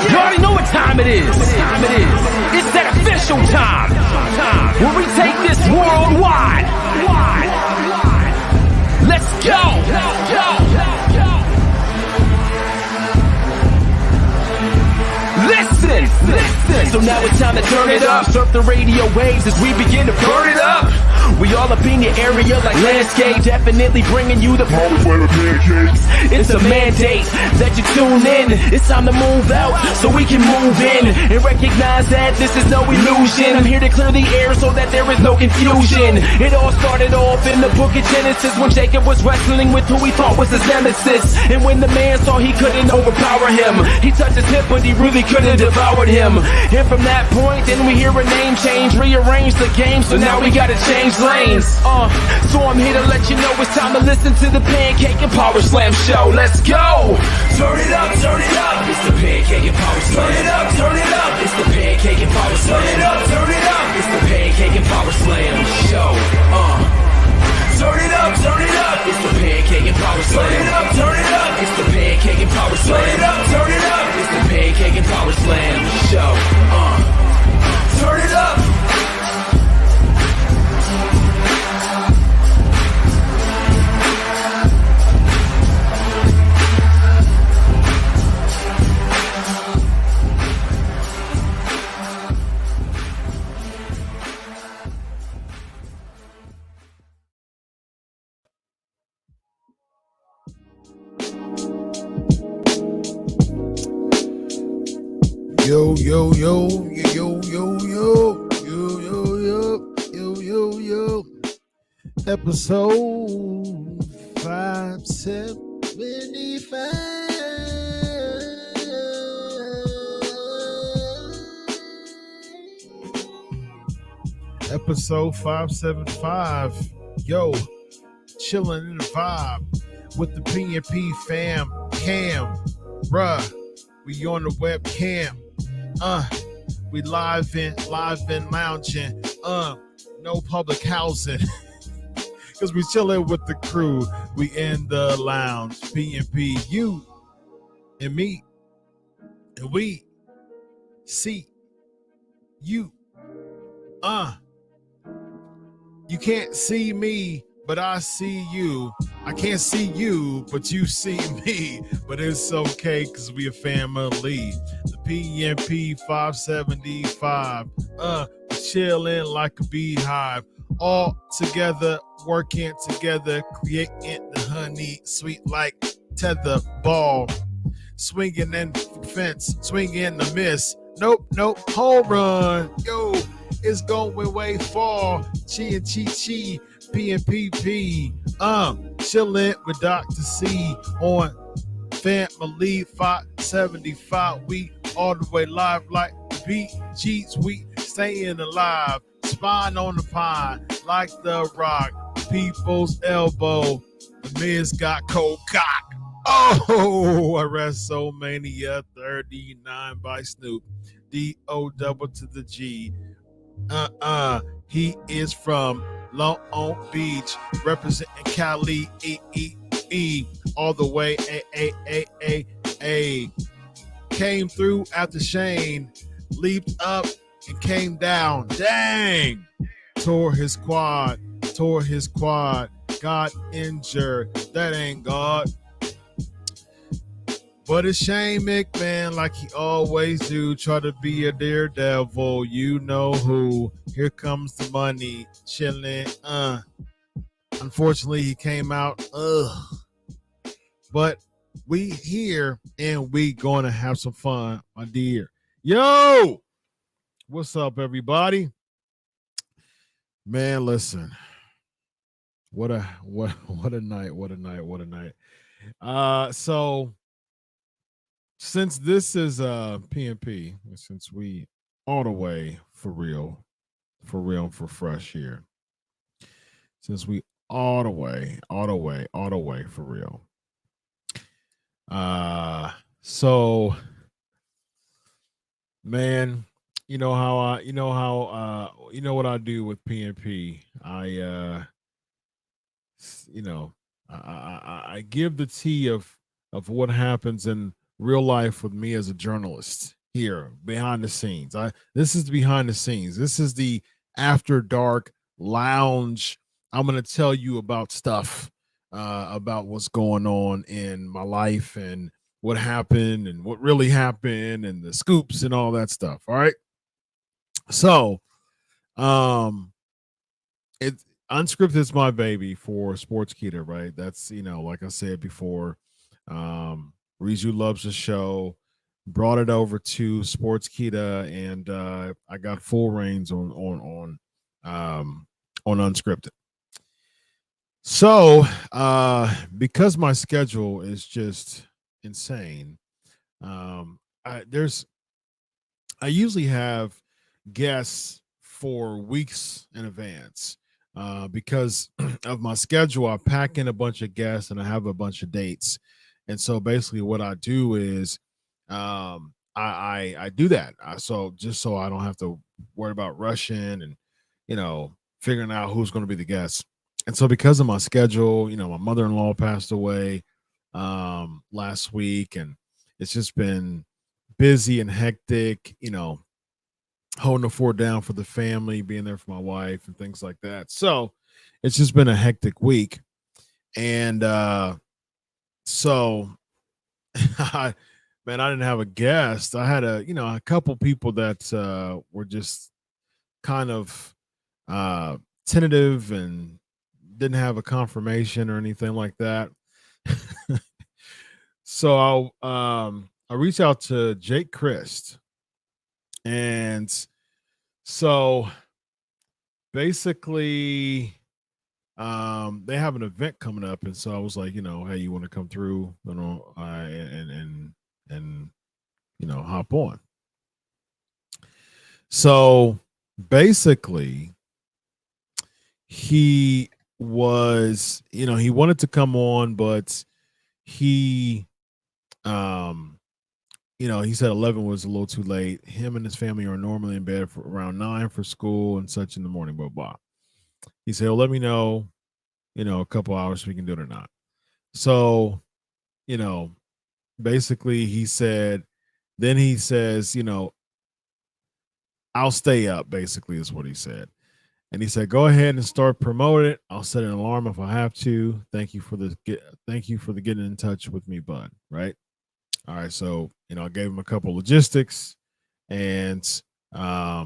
You already know what time it is. It's that official time. Where we take this worldwide. Let's go. Listen. So now it's time to turn it up. Surf the radio waves as we begin to burn it up. We all up in your area like landscape, definitely bringing you the power flavor pancakes. It's a mandate that you tune in. It's time to move out so we can move in and recognize that this is no illusion. I'm here to clear the air so that there is no confusion. It all started off in the book of Genesis when Jacob was wrestling with who he thought was his nemesis. And when the man saw he couldn't overpower him, he touched his hip but he really couldn't devour him. And from that point then we hear a name change, rearrange the game, so now we gotta change lanes. So I'm here to let you know it's time to listen to the Pancake and Power Slam show. Let's go! Turn it up, it's the Pancake and Power Slam. Turn it up, it's the Pancake and Power Slam. Turn it up, it's the Pancake and Power Slam show. Turn it up, it's the Pancake and Power Slam. Turn it up, it's the Pancake and Power Slam. Turn it up, it's the Pancake and Power Slam show. Turn it up. Yo. Episode 575. Episode 575. Yo, chilling in the vibe with the PNP fam. Cam, bruh, we on the webcam. We live in lounging. No public housing. Cause we chilling with the crew. We in the lounge. PNP, you and me. And we see you. You can't see me, but I see you. I can't see you, but you see me. But it's okay, cause we a family. The PNP 575. Chilling like a beehive. all together, working together, creating the honey sweet like tether ball, swinging in fence, swinging the miss. Nope, home run. Yo, it's going way far. Chi and Chi, P and PP. Chilling with Dr. C on Family 575. We all the way live like the BGs. We staying alive. Spine on the pine like the Rock. People's elbow. The Miz got cold cock. Oh, a WrestleMania 39 by Snoop. D-O double to the G. He is from Long Beach, representing Cali, all the way, a. Came through after Shane leaped up and came down. Dang! Tore his quad, got injured. That ain't God. But it's Shane McMahon, like he always do, try to be a daredevil. You know who. Here comes the money, chilling. Unfortunately, he came out. But we here and we gonna have some fun, my dear. Yo, what's up, everybody? Man, listen. What a night. So since this is PNP, since we all the way for real and for fresh here, since we all the way for real. So man, you know what I do with PNP. I give the tea of what happens in real life with me as a journalist here behind the scenes. This is behind the scenes. This is the after dark lounge. I'm going to tell you about stuff about what's going on in my life and what happened and what really happened and the scoops and all that stuff. All right. So, Unscripted is my baby for Sportskeeda, right? That's, like I said before, Rizu loves the show, brought it over to Sportskeeda, and I got full reins on Unscripted. So, because my schedule is just insane, I usually have guests for weeks in advance. Because of my schedule, I pack in a bunch of guests and I have a bunch of dates. And so basically what I do is I do that. So just so I don't have to worry about rushing and, figuring out who's going to be the guest. And so because of my schedule, my mother-in-law passed away last week, and it's just been busy and hectic, holding the fort down for the family, being there for my wife and things like that. So it's just been a hectic week. And so I didn't have a guest. I had a couple people that were just kind of tentative and didn't have a confirmation or anything like that. So I reached out to Jake Christ. And so basically they have an event coming up, and so I was like, hey, you want to come through, and hop on. So basically he was, he wanted to come on, but he he said 11 was a little too late. Him and his family are normally in bed for around 9 for school and such in the morning, blah, blah. He said, well, let me know, a couple hours if we can do it or not. So, basically he said, then he says, I'll stay up, basically is what he said. And he said, go ahead and start promoting it. I'll set an alarm if I have to. Thank you for the getting in touch with me, bud. Right. All right, so I gave him a couple logistics, and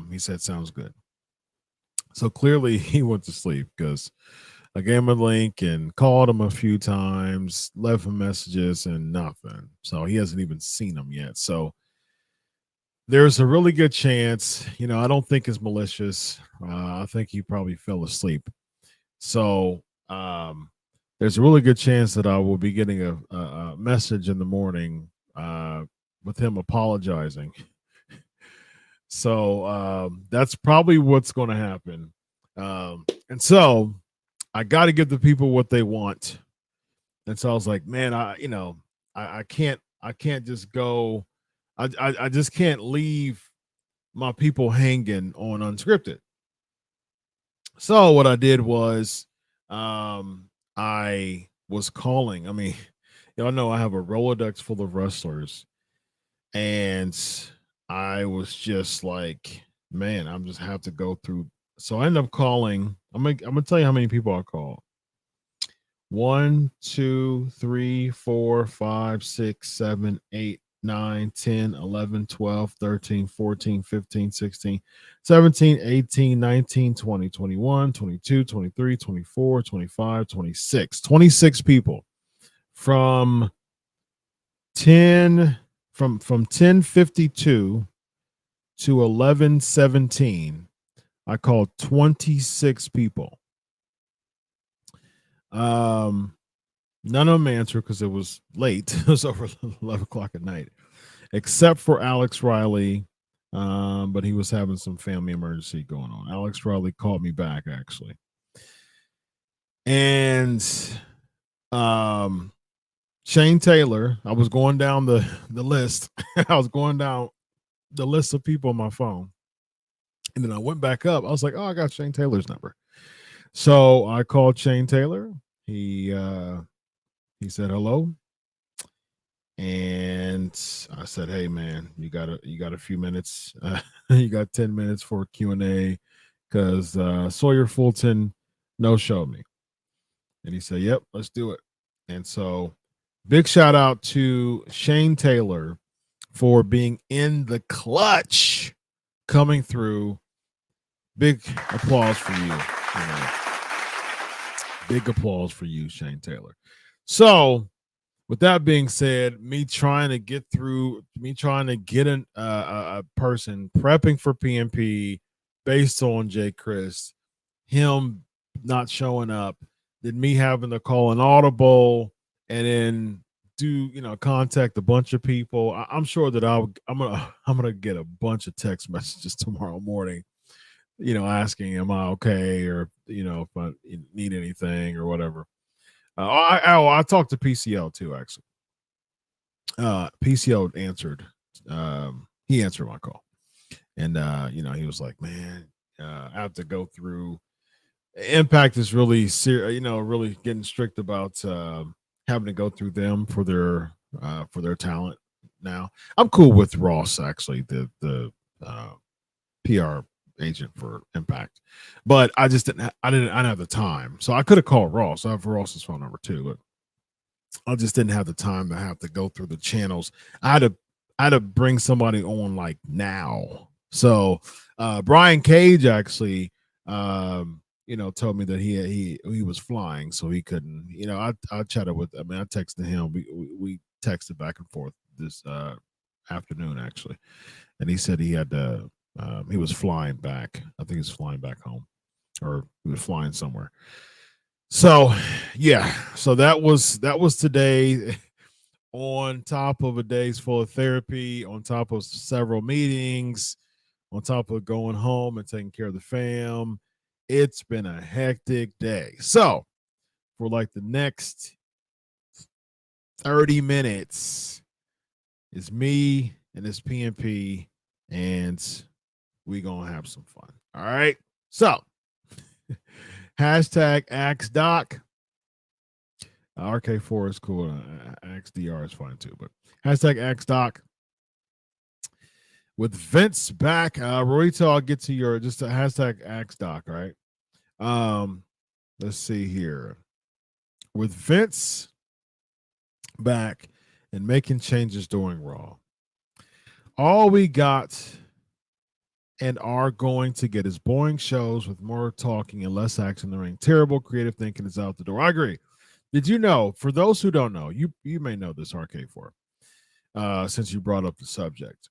he said sounds good. So clearly he went to sleep because I gave him a link and called him a few times, left him messages and nothing. So he hasn't even seen them yet. So there's a really good chance, I don't think it's malicious. I think he probably fell asleep. So there's a really good chance that I will be getting a message in the morning with him apologizing. So that's probably what's going to happen. And so I got to give the people what they want. And so I was like, man, I can't just go. I just can't leave my people hanging on Unscripted. So what I did was I was calling. I mean, y'all know I have a Rolodex full of wrestlers. And I was just like, man, I'm just have to go through. So I ended up calling. I'm gonna tell you how many people I called. 1, 2, 3, 4, 5, 6, 7, 8, 9, 10, 11, 12, 13, 14, 15, 16, 17, 18, 19, 20, 21, 22, 23, 24, 25, 26. 26 people from 10:52 to 11:17. I called 26 people. None of them answered because it was late. It was over 11 o'clock at night, except for Alex Riley. But he was having some family emergency going on. Alex Riley called me back actually. And Shane Taylor, I was going down the list. I was going down the list of people on my phone. And then I went back up. I was like, oh, I got Shane Taylor's number. So I called Shane Taylor. He said hello. And I said, hey man, you got a few minutes. You got 10 minutes for Q&A because Sawyer Fulton no-showed me. And he said, yep, let's do it. And so big shout out to Shane Taylor for being in the clutch, coming through. Big applause for you. Big applause for you, Shane Taylor. So with that being said, me trying to get a person prepping for PMP based on Jay Chris, him not showing up, then me having to call an audible and then contact a bunch of people. I'm sure that I'm gonna get a bunch of text messages tomorrow morning, asking am I okay, or if I need anything or whatever. I talked to PCL too, actually. PCL answered. He answered my call, and he was like, "Man, I have to go through." Impact is really really getting strict about having to go through them for their talent. Now, I'm cool with Ross, actually, the PR agent for Impact, but I just didn't have the time. So I could have called Ross. I have Ross's phone number too, but I just didn't have the time to have to go through the channels. I had to bring somebody on like now. So Brian Cage actually told me that he was flying, so he couldn't. I chatted with. I texted him. We texted back and forth this afternoon actually, and he said he had to. He was flying back. I think he's flying back home, or he was flying somewhere. So yeah, so that was today. On top of a day's full of therapy, on top of several meetings, on top of going home and taking care of the fam. It's been a hectic day. So for like the next 30 minutes, it's me and this PNP, and we gonna have some fun. All right. So hashtag AskDoc. RK4 is cool. AskDR is fine too, but hashtag AskDoc. With Vince back, Roito, I'll get to your just a hashtag AskDoc, right? Let's see here. With Vince back and making changes during Raw, all we got and are going to get his boring shows with more talking and less action in the ring. Terrible creative thinking is out the door. I agree. Did you know, for those who don't know, you may know this, RK4, since you brought up the subject.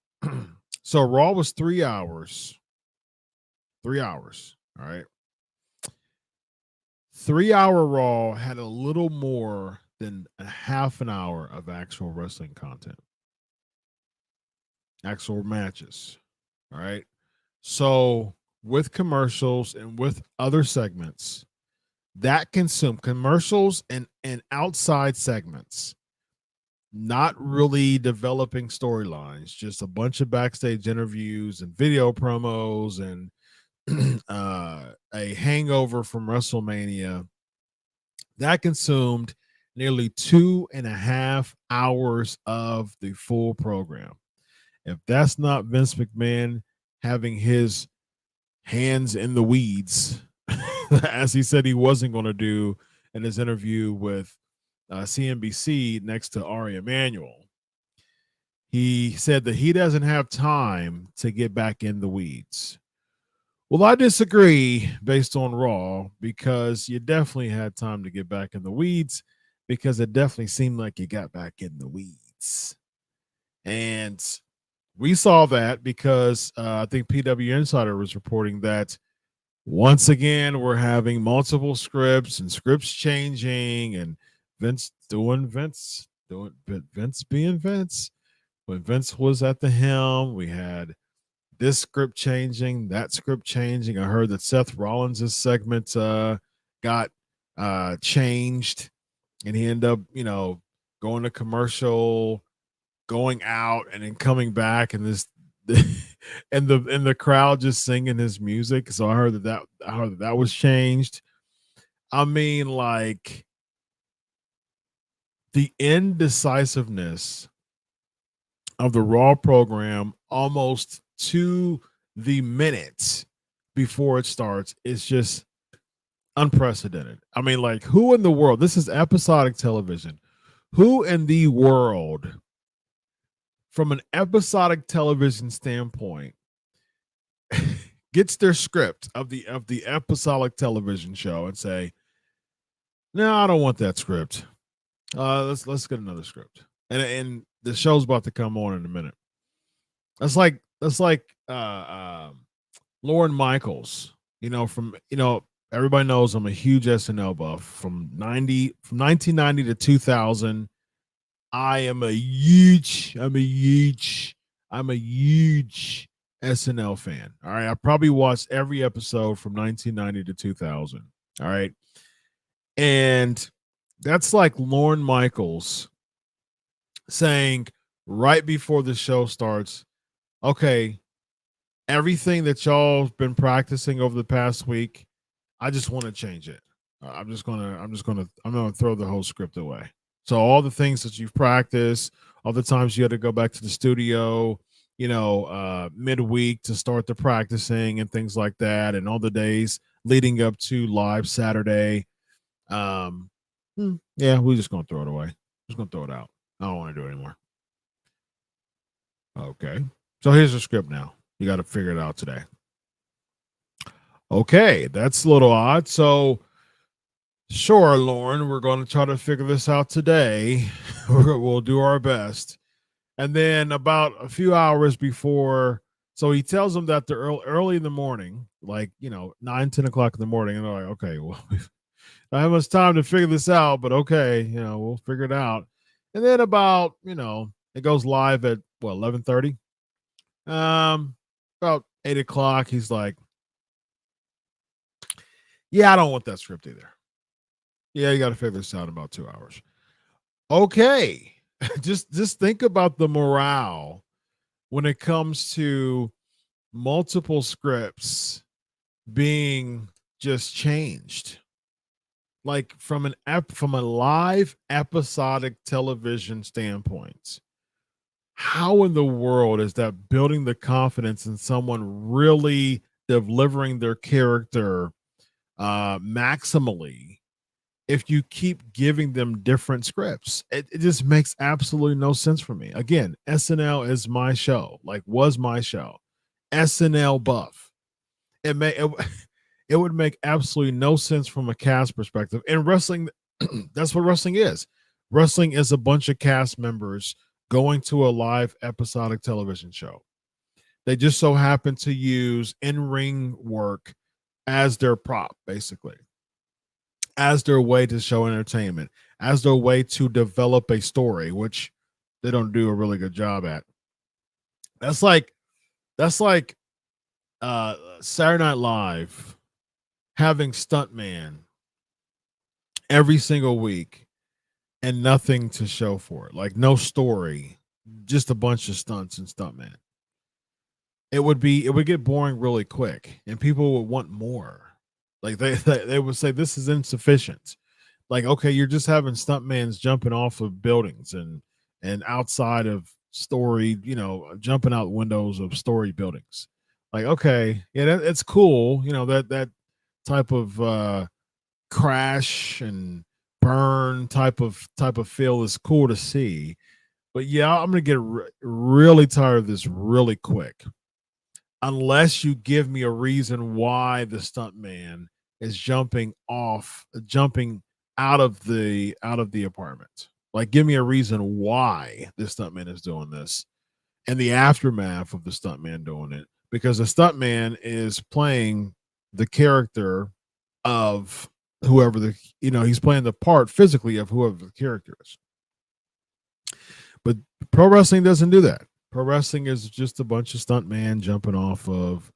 So Raw was 3 hours. 3 hours. All right. 3 hour Raw had a little more than a half an hour of actual wrestling content, actual matches. All right. So with commercials and with other segments, that consume commercials and outside segments, not really developing storylines, just a bunch of backstage interviews and video promos and a hangover from WrestleMania. That consumed nearly 2.5 hours of the full program. If that's not Vince McMahon having his hands in the weeds, as he said he wasn't going to do in his interview with CNBC next to Ari Emanuel, he said that he doesn't have time to get back in the weeds. Well, I disagree based on Raw, because you definitely had time to get back in the weeds, because it definitely seemed like you got back in the weeds. And we saw that because I think PW Insider was reporting that once again, we're having multiple scripts and scripts changing, and Vince being Vince. When Vince was at the helm, we had this script changing, that script changing. I heard that Seth Rollins' segment got changed, and he ended up, going to commercial, going out, and then coming back, and this and the crowd just singing his music. So I heard that was changed. I mean, like, the indecisiveness of the Raw program almost to the minute before it starts is just unprecedented. I mean, like, who in the world, this is episodic television, who in the world, from an episodic television standpoint, gets their script of the episodic television show and say, no, I don't want that script. Let's get another script. And the show's about to come on in a minute. That's like Lorne Michaels, everybody knows I'm a huge SNL buff. From 1990 to 2000, I'm a huge SNL fan. All right. I probably watched every episode from 1990 to 2000. All right. And that's like Lorne Michaels saying right before the show starts, okay, everything that y'all been practicing over the past week, I just want to change it. I'm gonna throw the whole script away. So all the things that you've practiced, all the times you had to go back to the studio, midweek to start the practicing and things like that, and all the days leading up to live Saturday. Yeah, we're just gonna throw it away. Just gonna throw it out. I don't want to do it anymore. Okay. So here's the script now. You got to figure it out today. Okay, that's a little odd. So, sure, Lauren, we're going to try to figure this out today. We'll do our best. And then about a few hours before, so he tells them that they're early in the morning, like, 9, 10 o'clock in the morning. And they're like, okay, well, I don't have much time to figure this out, but okay, we'll figure it out. And then about, it goes live at 11:30. About 8 o'clock, he's like, yeah, I don't want that script either. Yeah, you got to figure this out in about 2 hours. Okay. just think about the morale when it comes to multiple scripts being just changed. Like from a live episodic television standpoint, how in the world is that building the confidence in someone really delivering their character maximally if you keep giving them different scripts? It just makes absolutely no sense for me. Again, SNL is my show, was my show. SNL buff. It would make absolutely no sense from a cast perspective. And wrestling, that's what wrestling is. Wrestling is a bunch of cast members going to a live episodic television show. They just so happen to use in-ring work as their prop, basically, as their way to show entertainment, as their way to develop a story, which they don't do a really good job at. That's like Saturday Night Live having stuntman every single week and nothing to show for it, like no story, just a bunch of stunts and stuntman. It would get boring really quick, and people would want more. Like they would say this is insufficient. Like, okay, you're just having stuntmans jumping off of buildings and outside of story, jumping out windows of story buildings. Like, okay, yeah, it's cool, that type of crash and burn type of feel is cool to see. But yeah, I'm gonna get really tired of this really quick, unless you give me a reason why the stuntman is jumping out of the apartment. Like, give me a reason why this stuntman is doing this and the aftermath of the stuntman doing it, because the stuntman is playing the character of whoever he's playing the part physically of whoever the character is. But pro wrestling doesn't do that. Pro wrestling is just a bunch of stuntmen jumping out of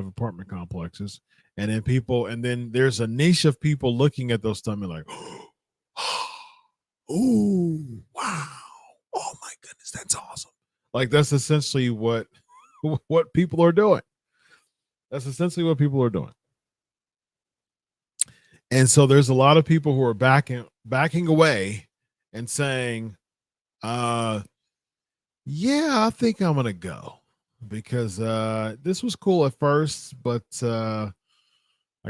apartment complexes, and then there's a niche of people looking at those stuntmen like, oh wow, oh my goodness, that's awesome. Like, that's essentially what people are doing. That's essentially what people are doing. And so there's a lot of people who are backing away and saying, yeah, I think I'm gonna go, because this was cool at first, but I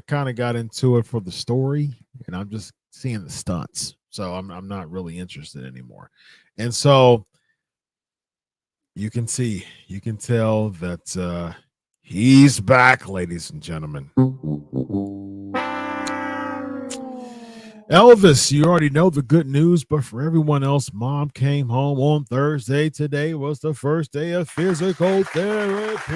kind of got into it for the story, and I'm just seeing the stunts, so I'm not really interested anymore. And so you can tell that he's back, ladies and gentlemen. Elvis, you already know the good news, but for everyone else, Mom came home on Thursday. Today was the first day of physical therapy.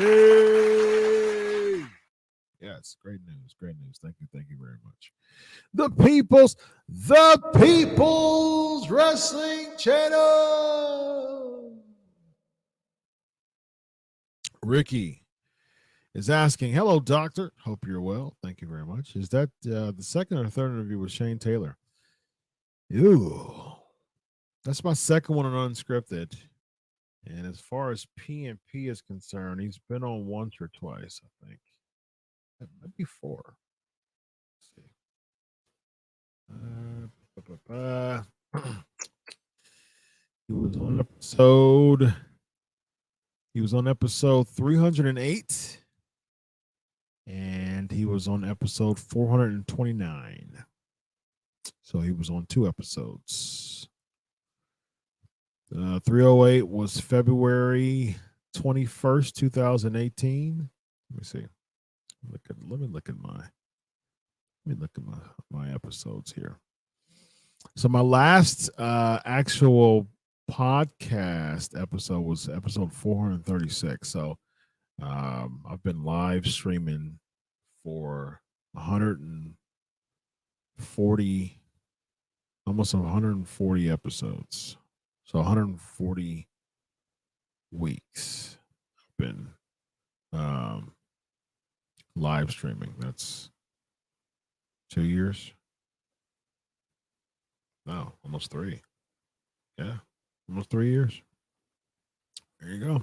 Yes, great news. Great news. Thank you very much. The People's Wrestling Channel. Ricky is asking, hello, doctor. Hope you're well. Thank you very much. Is that the second or third interview with Shane Taylor? Ew. That's my second one on Unscripted. And as far as P&P is concerned, he's been on once or twice, I think. Maybe four. Let's see. He was on episode 308. And he was on episode 429. So he was on 2 episodes. 308 was February 21st, 2018. Let me see. Let me look at my episodes here. So my last actual podcast episode was episode 436. So I've been live streaming for 140, almost 140 episodes. So 140 weeks I've been live streaming. That's 2 years. No, almost 3. Yeah, almost 3 years. There you go.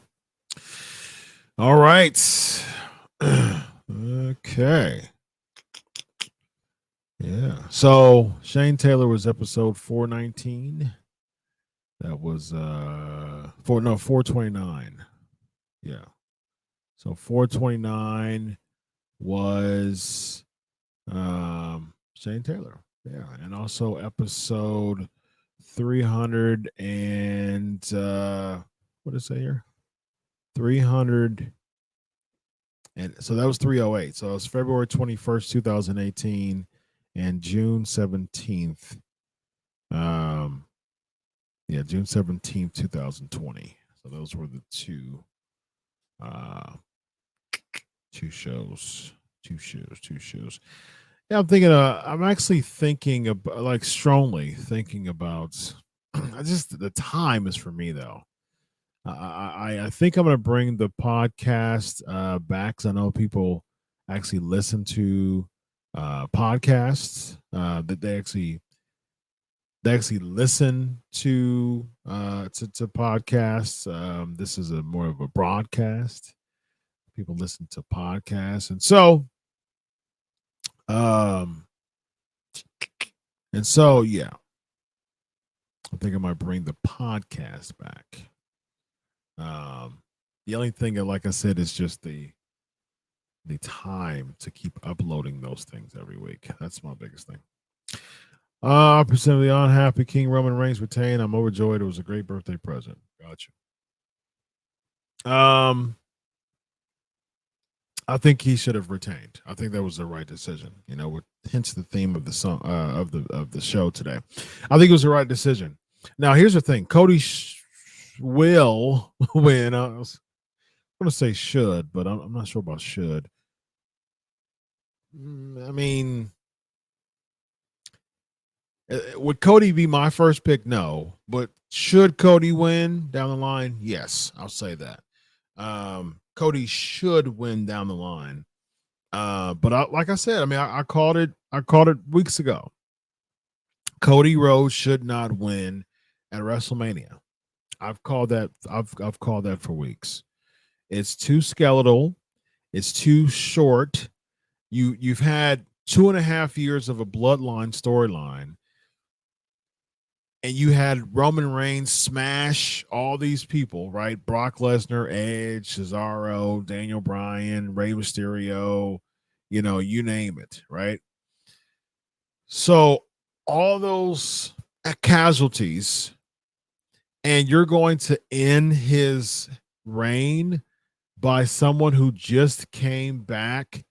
All right. Okay. Yeah. So Shane Taylor was episode 419. That was 429. Yeah. So 429 was Shane Taylor. Yeah. And also episode 300 and what did it say here? 300 And so that was 308. So it was February 21st, 2018 and June 17th. June 17th, 2020. So those were the two shows. Yeah, I'm actually thinking about, like, strongly thinking about just the time is for me though. I think I'm going to bring the podcast back, because I know people actually listen to podcasts, that they actually listen to podcasts. This is a more of a broadcast. People listen to podcasts, and so yeah, I think I might bring the podcast back. The only thing, like I said, is just the time to keep uploading those things every week. That's my biggest thing. Percent of the unhappy King Roman Reigns retained. I'm overjoyed. It was a great birthday present. Gotcha. I think he should have retained. I think that was the right decision. You know, hence the theme of the song of the show today. I think it was the right decision. Now, here's the thing: Cody will win. I was going to say should, but I'm not sure about should. I mean, would Cody be my first pick? No. But should Cody win down the line? Yes, I'll say that. Cody should win down the line. But like I said, I mean, I called it weeks ago. Cody Rhodes should not win at WrestleMania. I've called that for weeks. It's too skeletal. It's too short. You've had 2.5 years of a bloodline storyline, and you had Roman Reigns smash all these people, right? Brock Lesnar, Edge, Cesaro, Daniel Bryan, Rey Mysterio, you name it, right? So all those casualties, and you're going to end his reign by someone who just came back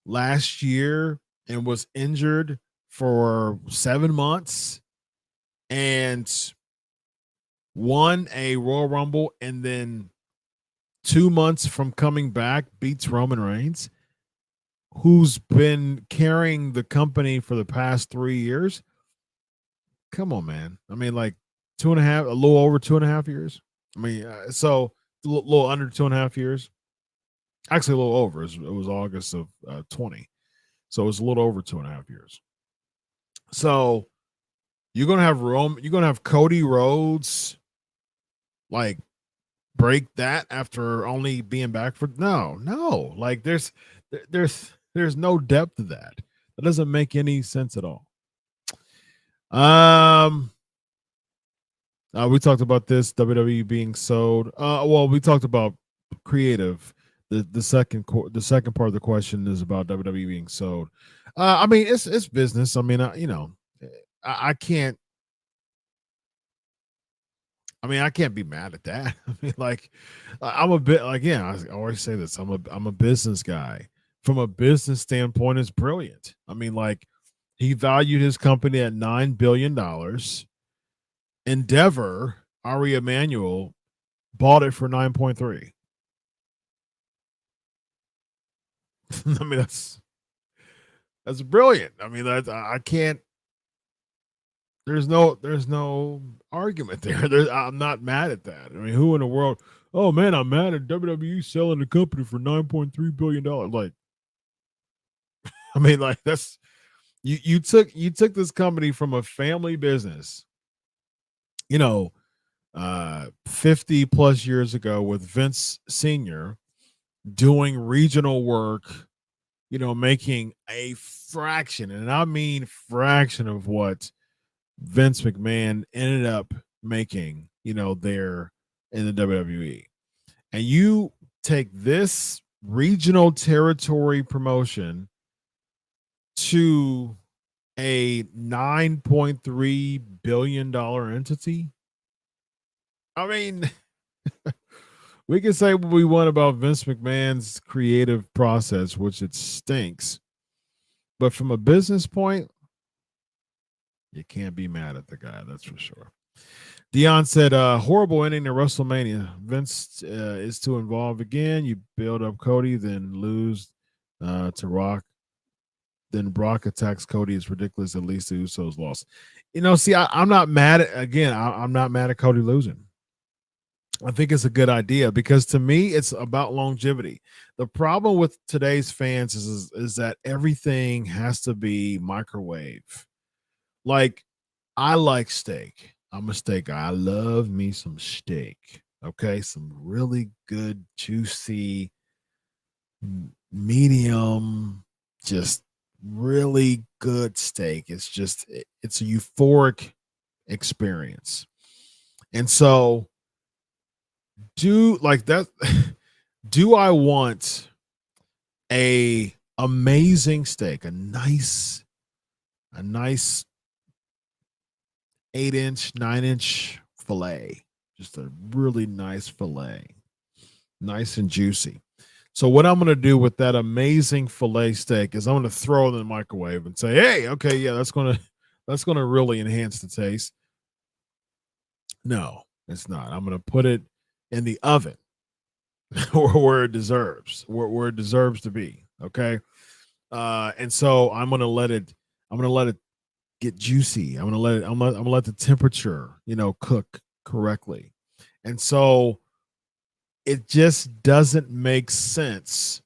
last year and was injured for 7 months and won a Royal Rumble, and then 2 months from coming back beats Roman Reigns, who's been carrying the company for the past 3 years. Come on, man. I mean, like 2.5, a little over 2.5 years. I mean, so a little under 2.5 years. Actually, a little over. It was August of 20. So it was a little over 2.5 years. So you're gonna have Cody Rhodes like break that after only being back for no. Like there's no depth to that. That doesn't make any sense at all. We talked about this WWE being sold. Well, we talked about creative. The second part of the question is about WWE being sold. I mean, it's business. I mean, I can't. I mean, I can't be mad at that. I mean, like, I'm a bit like, yeah, I always say this. I'm a business guy. From a business standpoint, it's brilliant. I mean, like, he valued his company at $9 billion. Endeavor, Ari Emanuel, bought it for 9.3. I mean, that's brilliant. I mean, I can't. There's no argument there. I'm not mad at that. I mean, who in the world? Oh man, I'm mad at WWE selling the company for $9.3 billion. Like, I mean, like that's you took this company from a family business, 50 plus years ago with Vince Sr. doing regional work, making a fraction, and I mean fraction of what Vince McMahon ended up making, there in the WWE. And you take this regional territory promotion to a $9.3 billion entity. I mean, We can say what we want about Vince McMahon's creative process, which it stinks. But from a business point, you can't be mad at the guy. That's for sure. Dion said, horrible ending to WrestleMania. Vince is too involved again. You build up Cody, then lose to Rock. Then Brock attacks Cody. It's ridiculous. At least the Usos lost. See, I'm not mad at, again, I'm not mad at Cody losing. I think it's a good idea because to me, it's about longevity. The problem with today's fans is that everything has to be microwave. Like, I like steak. I'm a steak guy. I love me some steak. Okay. Some really good, juicy, medium, just really good steak. It's a euphoric experience. And so, do I want a amazing steak, a nice 8-inch, 9-inch filet, just a really nice filet, nice and juicy. So what I'm going to do with that amazing filet steak is I'm going to throw it in the microwave and say, hey, okay, yeah, that's going to really enhance the taste. No, it's not. I'm going to put it in the oven where it deserves, where it deserves to be. Okay. And so I'm going to let it get juicy. I'm going to let the temperature, cook correctly. And so it just doesn't make sense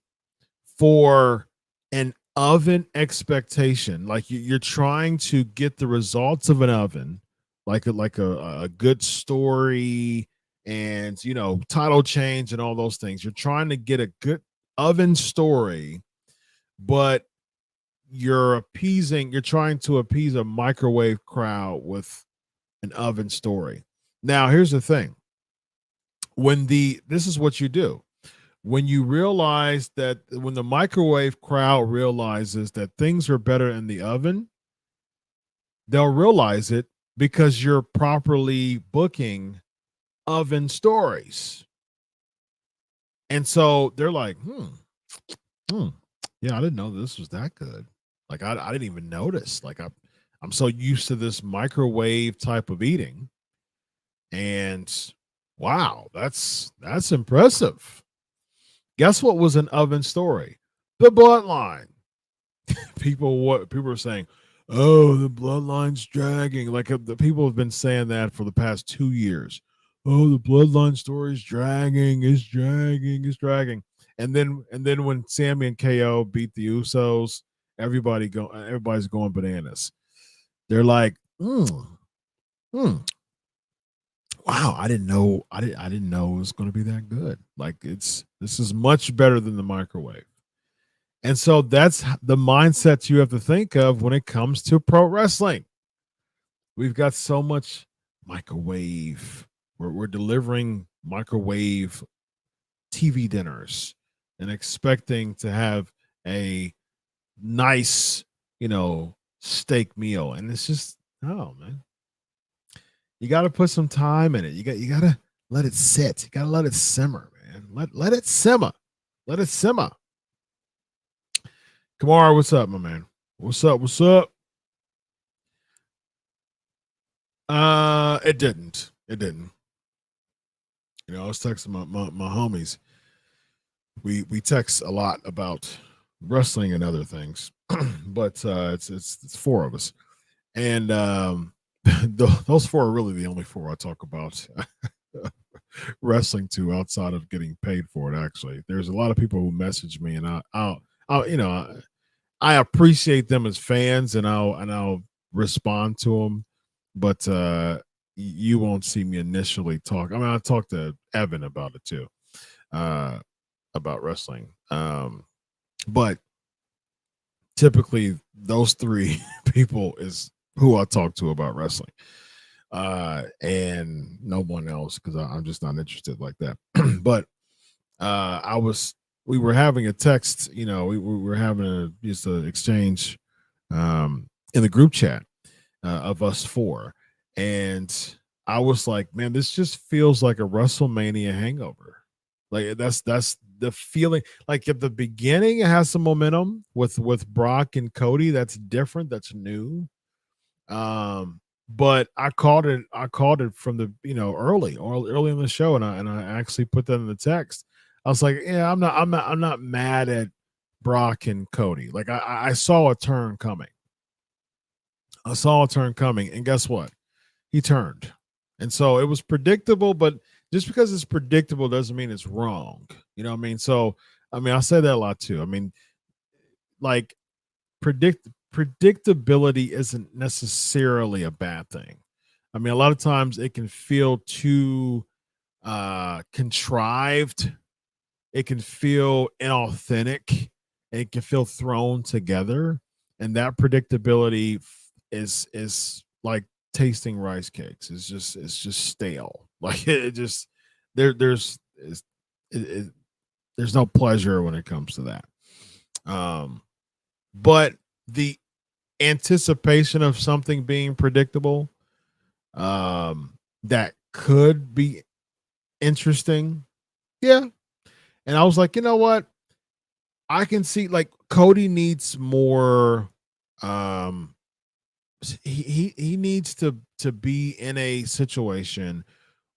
for an oven expectation. Like you're trying to get the results of an oven, like a good story and, title change and all those things. You're trying to get a good oven story, but you're trying to appease a microwave crowd with an oven story. Now, here's the thing. This is what you do. When you realize that when the microwave crowd realizes that things are better in the oven, they'll realize it because you're properly booking oven stories. And so they're like, yeah, I didn't know this was that good. Like I didn't even notice. Like I'm so used to this microwave type of eating. And wow, that's impressive. Guess what was an oven story? The bloodline. People are saying, oh, the bloodline's dragging. Like the people have been saying that for the past 2 years. Oh, the bloodline story is dragging. And then when Sammy and KO beat the Usos, everybody's going bananas. They're like, wow, I didn't know it was going to be that good. Like this is much better than the microwave. And so that's the mindset you have to think of when it comes to pro wrestling. We've got so much microwave. We're delivering microwave TV dinners and expecting to have a nice, steak meal. And it's just, oh man. You got to put some time in it. You got to let it sit. You got to let it simmer, man. Let it simmer. Let it simmer. Kamara, what's up, my man? What's up? It didn't. I was texting my homies. We text a lot about wrestling and other things, but it's four of us, and those four are really the only four I talk about wrestling to outside of getting paid for it. Actually, there's a lot of people who message me, and I appreciate them as fans, and I'll respond to them, but you won't see me initially talk. I mean, I talked to Evan about it too, about wrestling. But typically those three people is who I talk to about wrestling. And no one else, because I'm just not interested like that. But we were having a text, we were having just an exchange in the group chat of us four. And I was like, man, this just feels like a WrestleMania hangover. Like that's the feeling. Like at the beginning, it has some momentum with Brock and Cody. That's different. That's new. But I called it. I called it from the early in the show, and I actually put that in the text. I was like, yeah, I'm not mad at Brock and Cody. Like I saw a turn coming. I saw a turn coming, and guess what? He turned, and so it was predictable. But just because it's predictable doesn't mean it's wrong. You know what I mean? So I mean, I say that a lot too. I mean, like predictability isn't necessarily a bad thing. I mean, a lot of times it can feel too contrived. It can feel inauthentic. It can feel thrown together, and that predictability is like tasting rice cakes. It's just stale. Like it just there's no pleasure when it comes to that. But the anticipation of something being predictable, that could be interesting. Yeah. And I was like, you know what? I can see like Cody needs more. He needs to be in a situation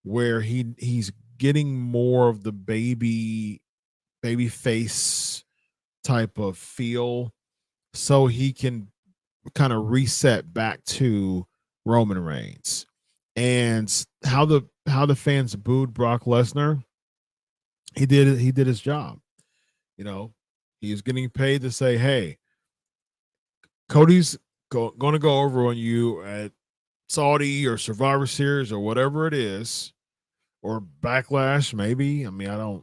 where he's getting more of the baby face type of feel, so he can kind of reset back to Roman Reigns. And how the fans booed Brock Lesnar, he did his job. You know, he's getting paid to say, hey, Cody's going to go over on you at Saudi or Survivor Series or whatever it is, or Backlash maybe. I mean, I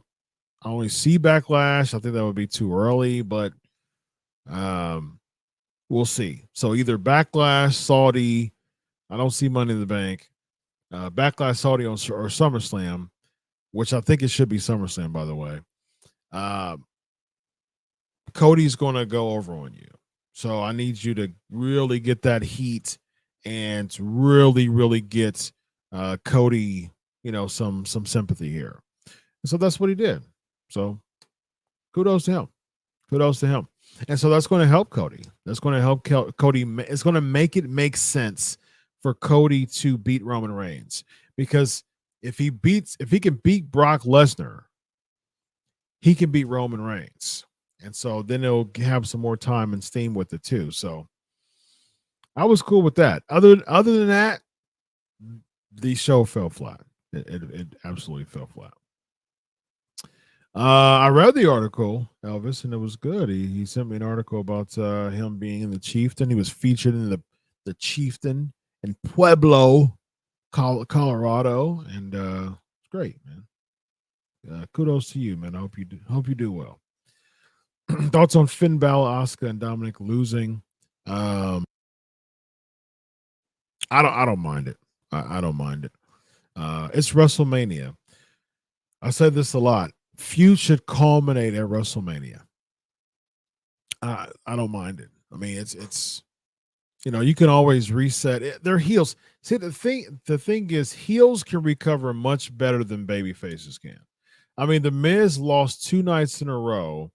only see Backlash. I think that would be too early, but we'll see. So either Backlash, Saudi. I don't see Money in the Bank. Backlash, Saudi or SummerSlam, which I think it should be SummerSlam, by the way. Cody's going to go over on you. So I need you to really get that heat and really, really get Cody, some sympathy here. And so that's what he did. So kudos to him. Kudos to him. And so that's going to help Cody. That's going to help Cody. It's going to make it make sense for Cody to beat Roman Reigns, because if he can beat Brock Lesnar, he can beat Roman Reigns. And so then they'll have some more time and steam with it too. So I was cool with that. Other than that, the show fell flat. It absolutely fell flat. I read the article, Elvis, and it was good. He sent me an article about him being in the Chieftain. He was featured in the Chieftain in Pueblo, Colorado, and it's great, man. Kudos to you, man. I hope you do well. Thoughts on Finn Balor, Asuka, and Dominic losing? I don't mind it. I don't mind it. It's WrestleMania. I said this a lot. Feud should culminate at WrestleMania. I don't mind it. I mean, it's you can always reset it. They're heels. See, the thing is, heels can recover much better than baby faces can. I mean, The Miz lost 2 nights in a row,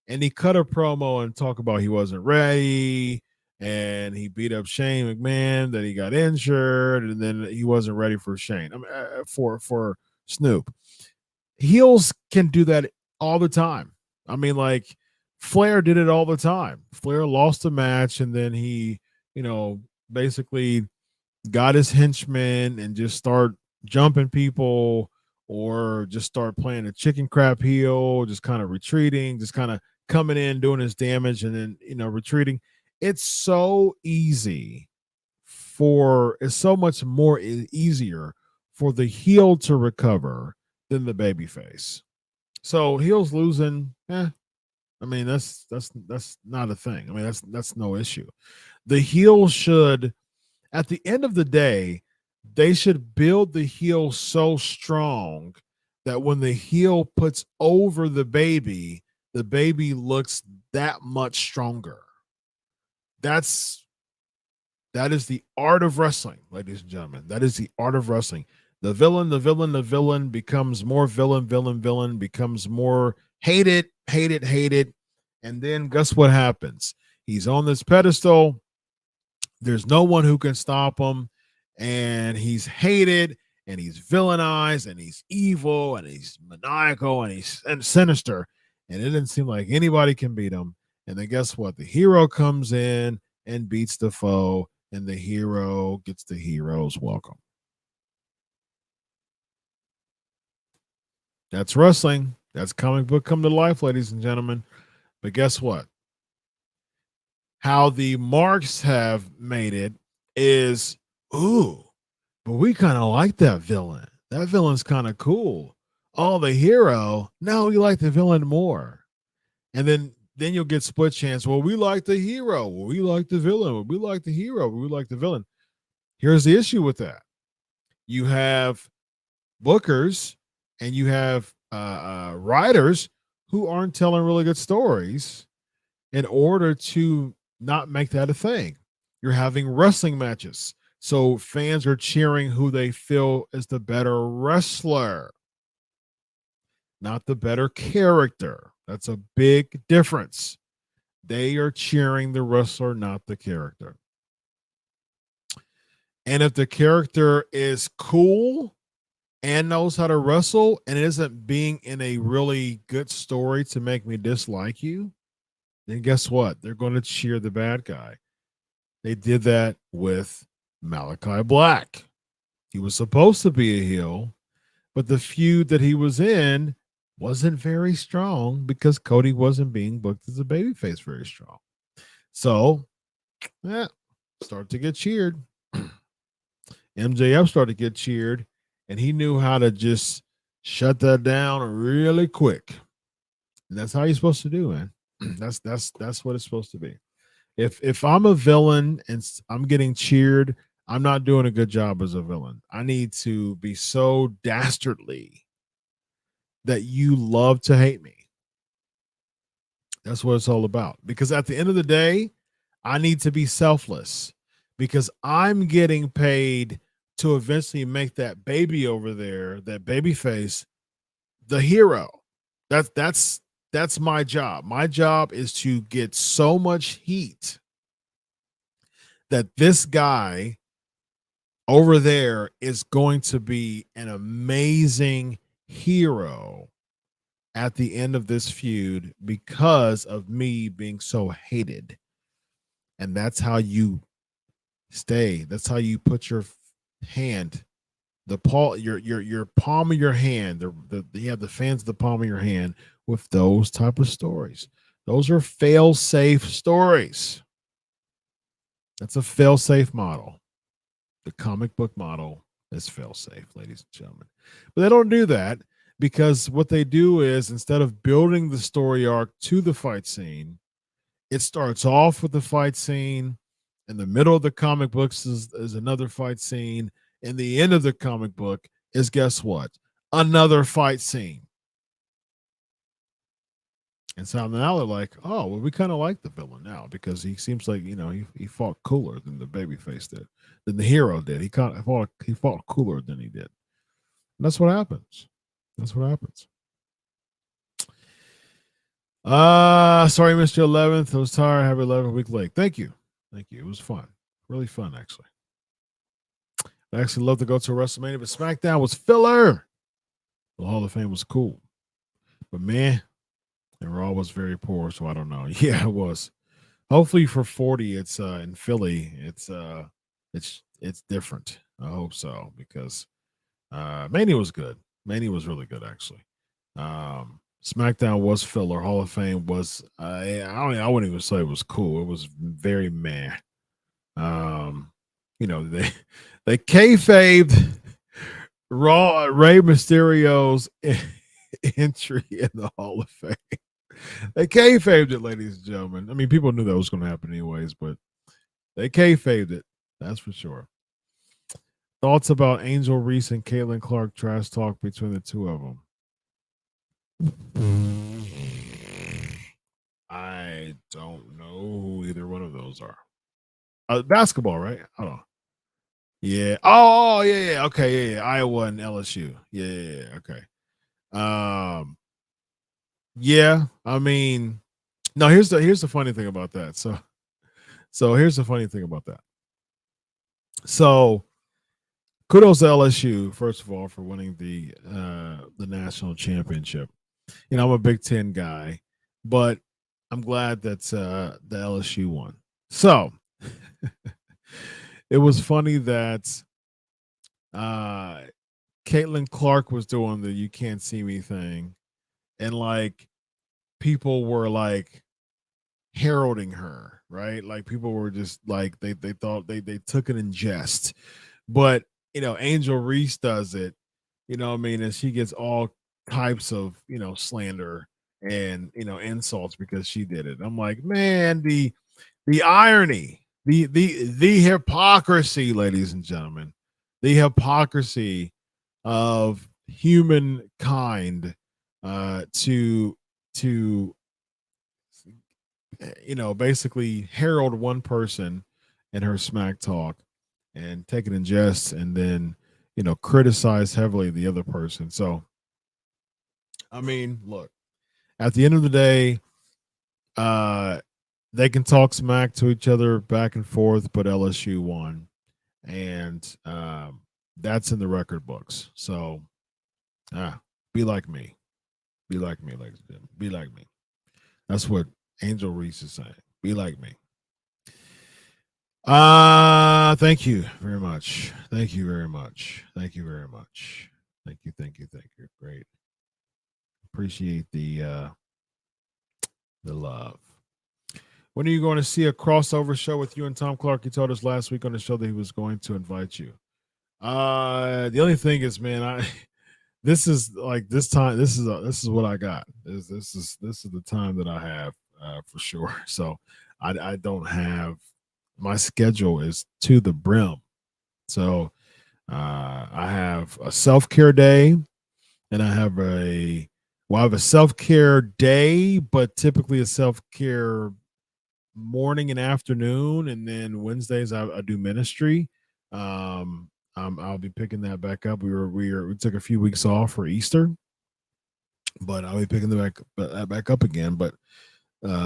and he cut a promo and talked about he wasn't ready, and he beat up Shane McMahon, that he got injured, and then he wasn't ready for Shane. I mean, for Snoop. Heels can do that all the time. I mean, like Flair did it all the time. Flair lost a match, and then he, basically got his henchmen and just start jumping people, or just start playing a chicken crap heel, just kind of retreating, just kind of coming in, doing his damage, and then, retreating. It's so easy it's so much more easier for the heel to recover than the baby face. So heels losing, I mean, that's not a thing. I mean, that's no issue. The heel should, at the end of the day, they should build the heel so strong that when the heel puts over the baby looks that much stronger. That is the art of wrestling, ladies and gentlemen. That is the art of wrestling. The villain becomes more villain, becomes more hated. And then guess what happens? He's on this pedestal. There's no one who can stop him. And he's hated and he's villainized and he's evil and he's maniacal and he's sinister. And it didn't seem like anybody can beat him. And then guess what? The hero comes in and beats the foe, and the hero gets the hero's welcome. That's wrestling. That's comic book come to life, ladies and gentlemen. But guess what? How the marks have made it is, ooh, but we kind of like that villain. That villain's kind of cool. Oh, the hero. No, we like the villain more. And then you'll get split chance. Well, we like the hero. Well, we like the villain. Well, we like the hero. Well, we like the villain. Here's the issue with that. You have bookers and you have writers who aren't telling really good stories in order to not make that a thing. You're having wrestling matches. So fans are cheering who they feel is the better wrestler, not the better character. That's a big difference. They are cheering the wrestler, not the character. And if the character is cool and knows how to wrestle and isn't being in a really good story to make me dislike you, then guess what? They're going to cheer the bad guy. They did that with Malachi Black. He was supposed to be a heel, but the feud that he was in wasn't very strong because Cody wasn't being booked as a babyface very strong. So, start to get cheered. MJF started to get cheered, and he knew how to just shut that down really quick. And that's how you're supposed to do, man. That's what it's supposed to be. If I'm a villain and I'm getting cheered, I'm not doing a good job as a villain. I need to be so dastardly that you love to hate me. That's what it's all about. Because at the end of the day, I need to be selfless because I'm getting paid to eventually make that baby over there, that baby face, the hero. That's my job. My job is to get so much heat that this guy over there is going to be an amazing hero at the end of this feud because of me being so hated. And that's how you stay. That's how you put your hand, the palm, your palm of your hand. You have the fans of the palm of your hand with those type of stories. Those are fail-safe stories. That's a fail-safe model. The comic book model is fail-safe, ladies and gentlemen. But they don't do that because what they do is instead of building the story arc to the fight scene, it starts off with the fight scene. In the middle of the comic books is another fight scene. And the end of the comic book is, guess what? Another fight scene. And so now they're like, oh, well, we kind of like the villain now because he seems like, he fought cooler than the babyface did, than the hero did. He fought cooler than he did. And that's what happens. That's what happens. Sorry, Mr. 11th. I was tired. Have 11 week late. Thank you. It was fun. Really fun, actually. I actually love to go to WrestleMania, but SmackDown was filler. The Hall of Fame was cool. But man, and Raw was very poor, so I don't know. Yeah, it was. Hopefully for 40, it's in Philly. It's different. I hope so because Mania was good. Mania was really good, actually. SmackDown was filler. Hall of Fame was. I wouldn't even say it was cool. It was very meh. They kayfabed Rey Mysterio's entry in the Hall of Fame. They kayfabed it, ladies and gentlemen. I mean, people knew that was going to happen anyways, but they kayfabed it. That's for sure. Thoughts about Angel Reese and Caitlin Clark trash talk between the two of them? I don't know who either one of those are. Basketball, right? I don't know. Yeah. Oh, yeah. Okay. Yeah. Iowa and LSU. Yeah. Okay. Um. Yeah. I mean, no. Here's the funny thing about that. So here's the funny thing about that. So kudos to LSU first of all for winning the national championship. I'm a Big Ten guy, but I'm glad that the LSU won. So it was funny that uh, Caitlin Clark was doing the "You Can't See Me" thing, and like people were like heralding her, right? Like people were just like they thought they took it in jest, but Angel Reese does it, what I mean, and she gets all types of slander and insults because she did it. I'm like, man, the irony, the hypocrisy, ladies and gentlemen, the hypocrisy of humankind to basically herald one person in her smack talk and take it in jest and then criticize heavily the other person. So I mean, look, at the end of the day, uh they can talk smack to each other back and forth, but LSU won, and that's in the record books. So be like me, ladies and gentlemen, be like me. That's what Angel Reese is saying. Be like me. Thank you very much. Thank you very much. Thank you very much. Thank you. Thank you. Thank you. Great. Appreciate the love. When are you going to see a crossover show with you and Tom Clark? He told us last week on the show that he was going to invite you. The only thing is, man, this is like this time. This is what I got. This is the time that I have for sure. So I don't have, my schedule is to the brim. So I have a self-care day, and I have a self-care day, but typically a self-care morning and afternoon, and then Wednesdays I do ministry. I'll be picking that back up. We took a few weeks off for Easter, but I'll be picking back up again. But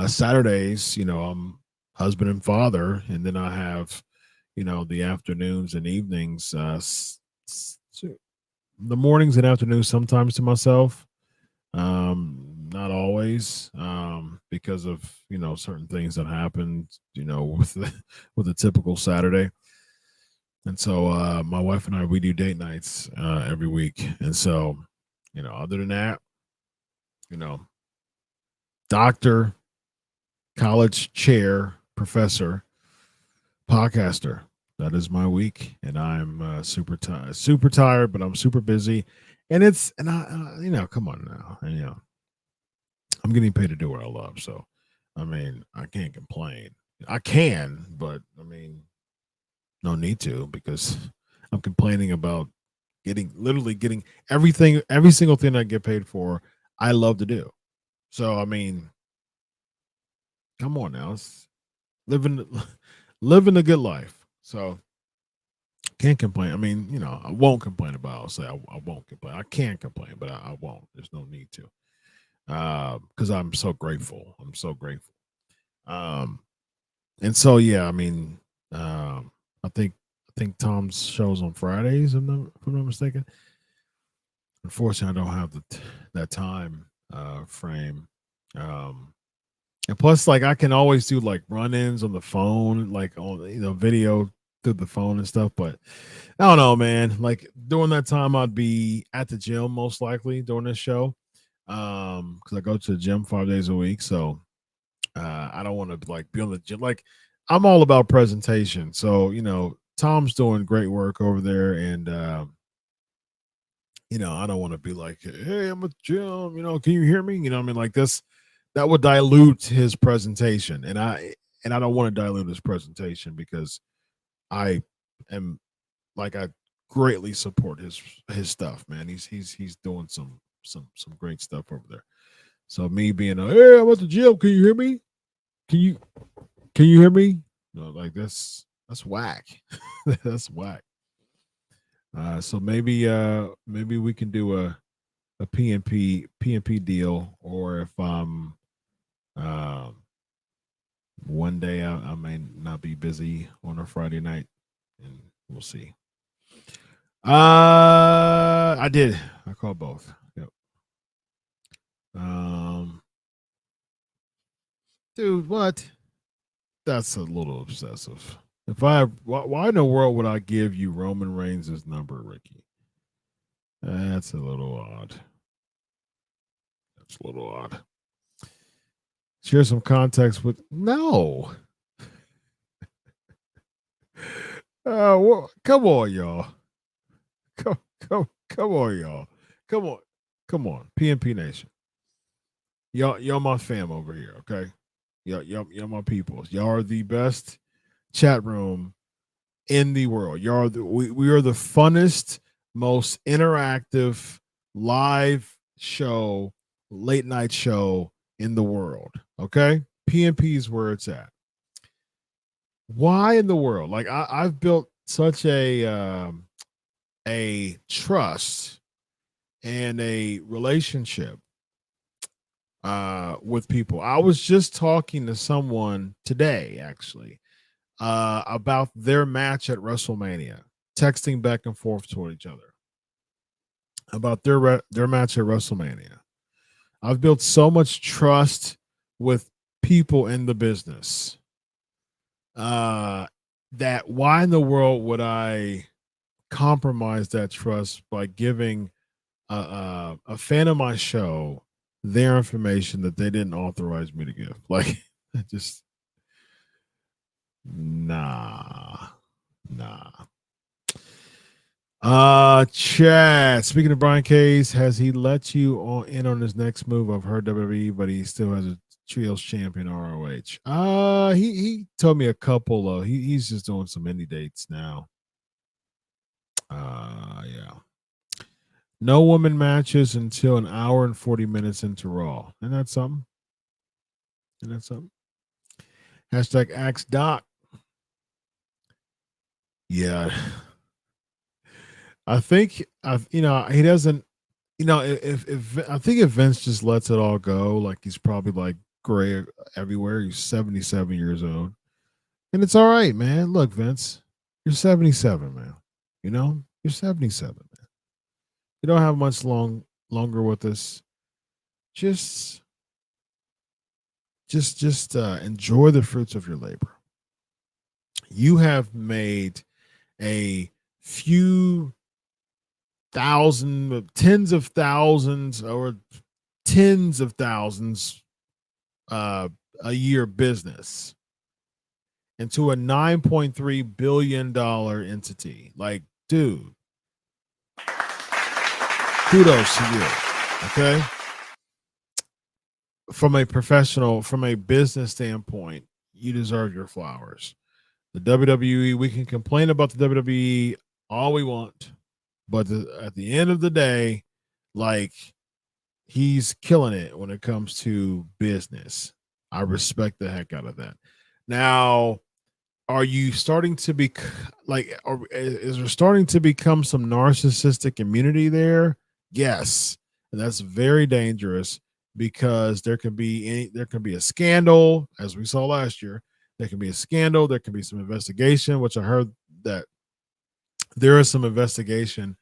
Saturdays, I'm husband and father, and then I have the afternoons and evenings, the mornings and afternoons sometimes to myself, not always, because of certain things that happened with a typical Saturday. And so my wife and I, we do date nights every week. And so other than that, doctor, college chair, professor, podcaster. That is my week, and I'm super tired, but I'm super busy, and I come on now, and I'm getting paid to do what I love, so I mean I can't complain. I can, but I mean no need to, because I'm complaining about literally getting every single thing I get paid for. I love to do, so I mean, come on now, it's living living a good life. So can't complain. I mean, I won't complain about it. I'll say I won't complain. I can't complain, but I won't. There's no need to. Because I'm so grateful. I'm so grateful. And so yeah, I mean, I think Tom's show's on Fridays, if I'm not mistaken. Unfortunately, I don't have that time frame. And plus, like, I can always do like run-ins on the phone, like on video through the phone and stuff. But I don't know, man. Like during that time, I'd be at the gym most likely during this show, because I go to the gym 5 days a week. So I don't want to like be on the gym. Like I'm all about presentation. So Tom's doing great work over there, and I don't want to be like, hey, I'm at the gym. Can you hear me? I mean, like this. That would dilute his presentation, and I don't want to dilute his presentation, because I am like, I greatly support his stuff, man. He's doing some great stuff over there. So me being hey, I'm at the gym, can you hear me? Can you hear me? Like that's whack. That's whack. So maybe we can do a PNP deal, or if um one day I may not be busy on a Friday night, and we'll see. I did. I called both. Yep. Um, dude, what? That's a little obsessive. If why in the world would I give you Roman Reigns' number, Ricky? That's a little odd. That's a little odd. Share some context with no. Come on, y'all. Come on, y'all. Come on. PNP Nation. Y'all my fam over here, okay? Y'all my peoples. Y'all are the best chat room in the world. We are the funnest, most interactive live show, late night show in the world. Okay? PNP is where it's at. Why in the world? Like I've built such a trust and a relationship with people. I was just talking to someone today, actually, about their match at WrestleMania, texting back and forth toward each other about their match at WrestleMania. I've built so much trust with people in the business that why in the world would I compromise that trust by giving a fan of my show their information that they didn't authorize me to give? Like, just nah. Chad, speaking of Brian Case, has he let you in on his next move? I've heard WWE, but he still has a trios champion ROH. He told me a couple of he's just doing some indie dates now. Yeah. No women matches until an hour and 40 minutes into Raw. And that's something. Hashtag Axe Doc. Yeah. I think he doesn't, if I think if Vince just lets it all go, like he's probably like gray everywhere. He's 77 years old. And it's all right, man. Look, Vince, you're 77, man. You're 77, man. You don't have much longer with us. Just enjoy the fruits of your labor. You have made a few tens of thousands a year business into a $9.3 billion entity. Like, dude, kudos to you. Okay. From a business standpoint, you deserve your flowers. The WWE, we can complain about the WWE all we want, but at the end of the day, like, he's killing it when it comes to business. I respect the heck out of that. Now, are you starting to be like, is there starting to become some narcissistic immunity there? Yes. And that's very dangerous, because there can be a scandal, as we saw last year. There can be a scandal. There can be some investigation, which I heard that there is some investigation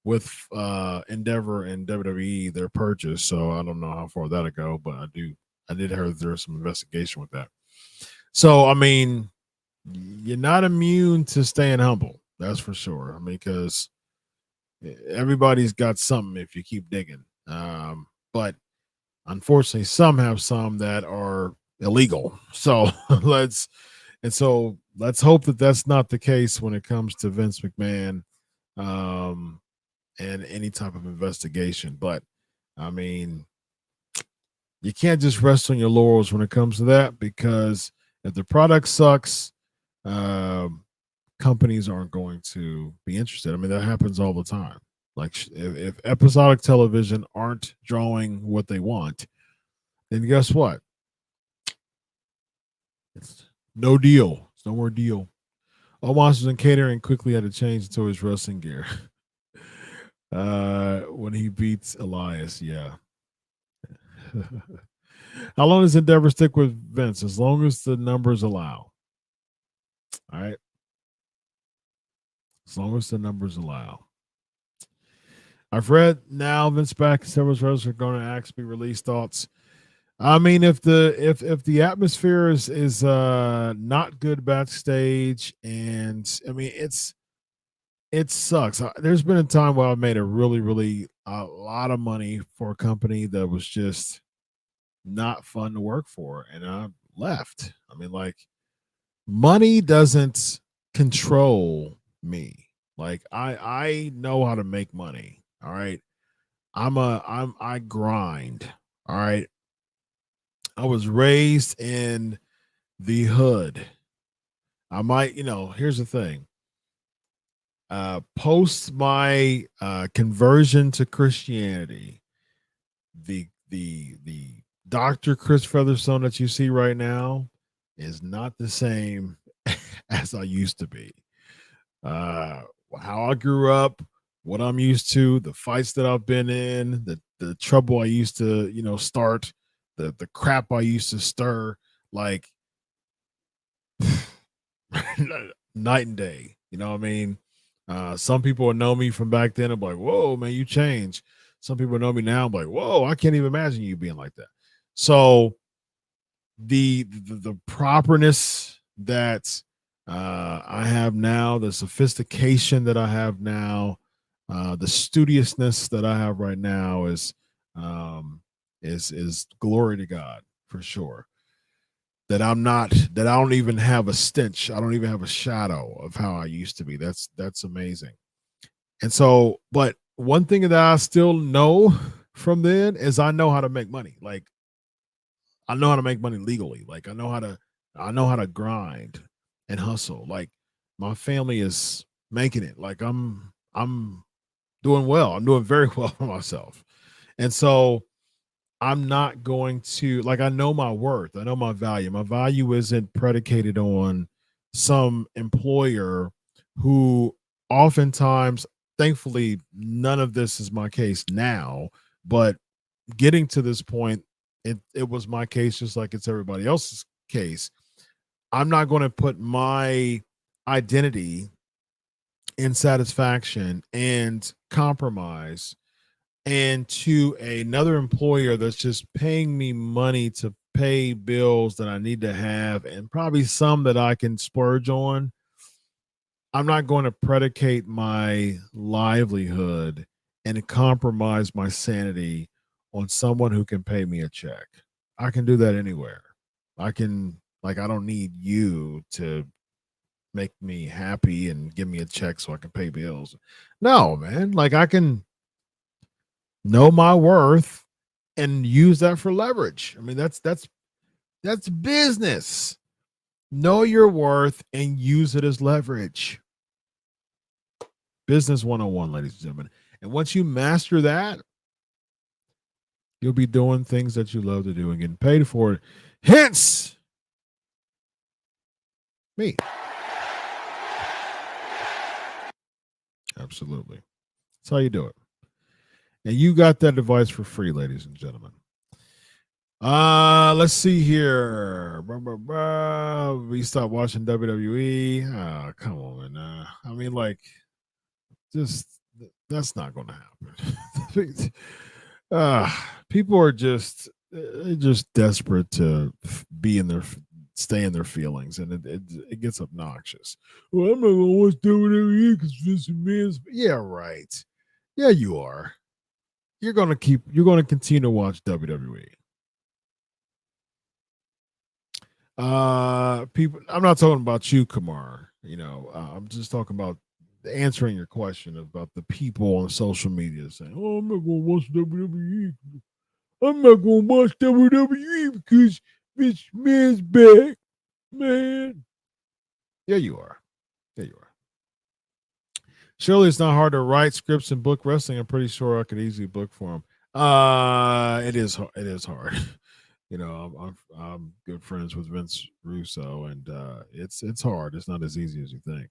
with Endeavor and WWE, their purchase. So I don't know how far that'll go, but I did hear that there's some investigation with that. So, I mean, you're not immune to staying humble. That's for sure. I mean, because everybody's got something if you keep digging. But unfortunately, some have some that are illegal. So let's hope that that's not the case when it comes to Vince McMahon and any type of investigation. But I mean, you can't just rest on your laurels when it comes to that, because if the product sucks, companies aren't going to be interested. I mean, that happens all the time. Like, if episodic television aren't drawing what they want, then guess what? It's no deal. It's no more deal. All Monsters and Catering quickly had to change into his wrestling gear. When he beats Elias, yeah. How long does Endeavor stick with Vince? As long as the numbers allow. All right. As long as the numbers allow. I've read now Vince back several shows are going to actually release thoughts. I mean, if the atmosphere is not good backstage, and I mean it sucks. There's been a time where I made a really a lot of money for a company that was just not fun to work for, and I left. I mean, like, money doesn't control me. Like, I know how to make money. All right. I grind. All right. I was raised in the hood. I might, here's the thing. Post my conversion to Christianity, the Dr. Chris Featherstone that you see right now is not the same as I used to be. How I grew up, what I'm used to, the fights that I've been in, the trouble I used to, start, the crap I used to stir, like night and day. You know what I mean? Some people know me from back then. I'm like, whoa, man, you changed. Some people know me now. I'm like, whoa, I can't even imagine you being like that. So the properness that I have now, the sophistication that I have now, the studiousness that I have right now is glory to God for sure. That I don't even have a stench. I don't even have a shadow of how I used to be. That's amazing. And so, but one thing that I still know from then is I know how to make money. Like, I know how to make money legally. Like, I know how to grind and hustle. Like, my family is making it. Like, I'm doing well. I'm doing very well for myself. And so I'm not going to, like, I know my worth. I know my value. My value isn't predicated on some employer who oftentimes, thankfully, none of this is my case now, but getting to this point, it was my case just like it's everybody else's case. I'm not going to put my identity in satisfaction and compromise and to another employer that's just paying me money to pay bills that I need to have and probably some that I can splurge on. I'm not going to predicate my livelihood and compromise my sanity on someone who can pay me a check. I can do that anywhere. I don't need you to make me happy and give me a check so I can pay bills. No, man. Like, I can know my worth and use that for leverage. I mean, that's business. Know your worth and use it as leverage. Business 101, ladies and gentlemen. And once you master that, you'll be doing things that you love to do and getting paid for it. Hence, me. Absolutely. That's how you do it. And you got that device for free, ladies and gentlemen. Let's see here. We stopped watching WWE. Oh, come on, man. I mean, like, just that's not going to happen. People are just desperate to stay in their feelings, and it gets obnoxious. Well, I'm not going to watch WWE because Vince McMahon's. Yeah, right. Yeah, you are. You're going to continue to watch WWE. People, I'm not talking about you, Kamar. I'm just talking about answering your question about the people on social media saying, "Oh, I'm not going to watch WWE. I'm not going to watch WWE because Vince McMahon's back, man." Yeah, you are. Yeah, you are. Surely it's not hard to write scripts and book wrestling. I'm pretty sure I could easily book for him. It is. It is hard. I'm good friends with Vince Russo, and it's hard. It's not as easy as you think.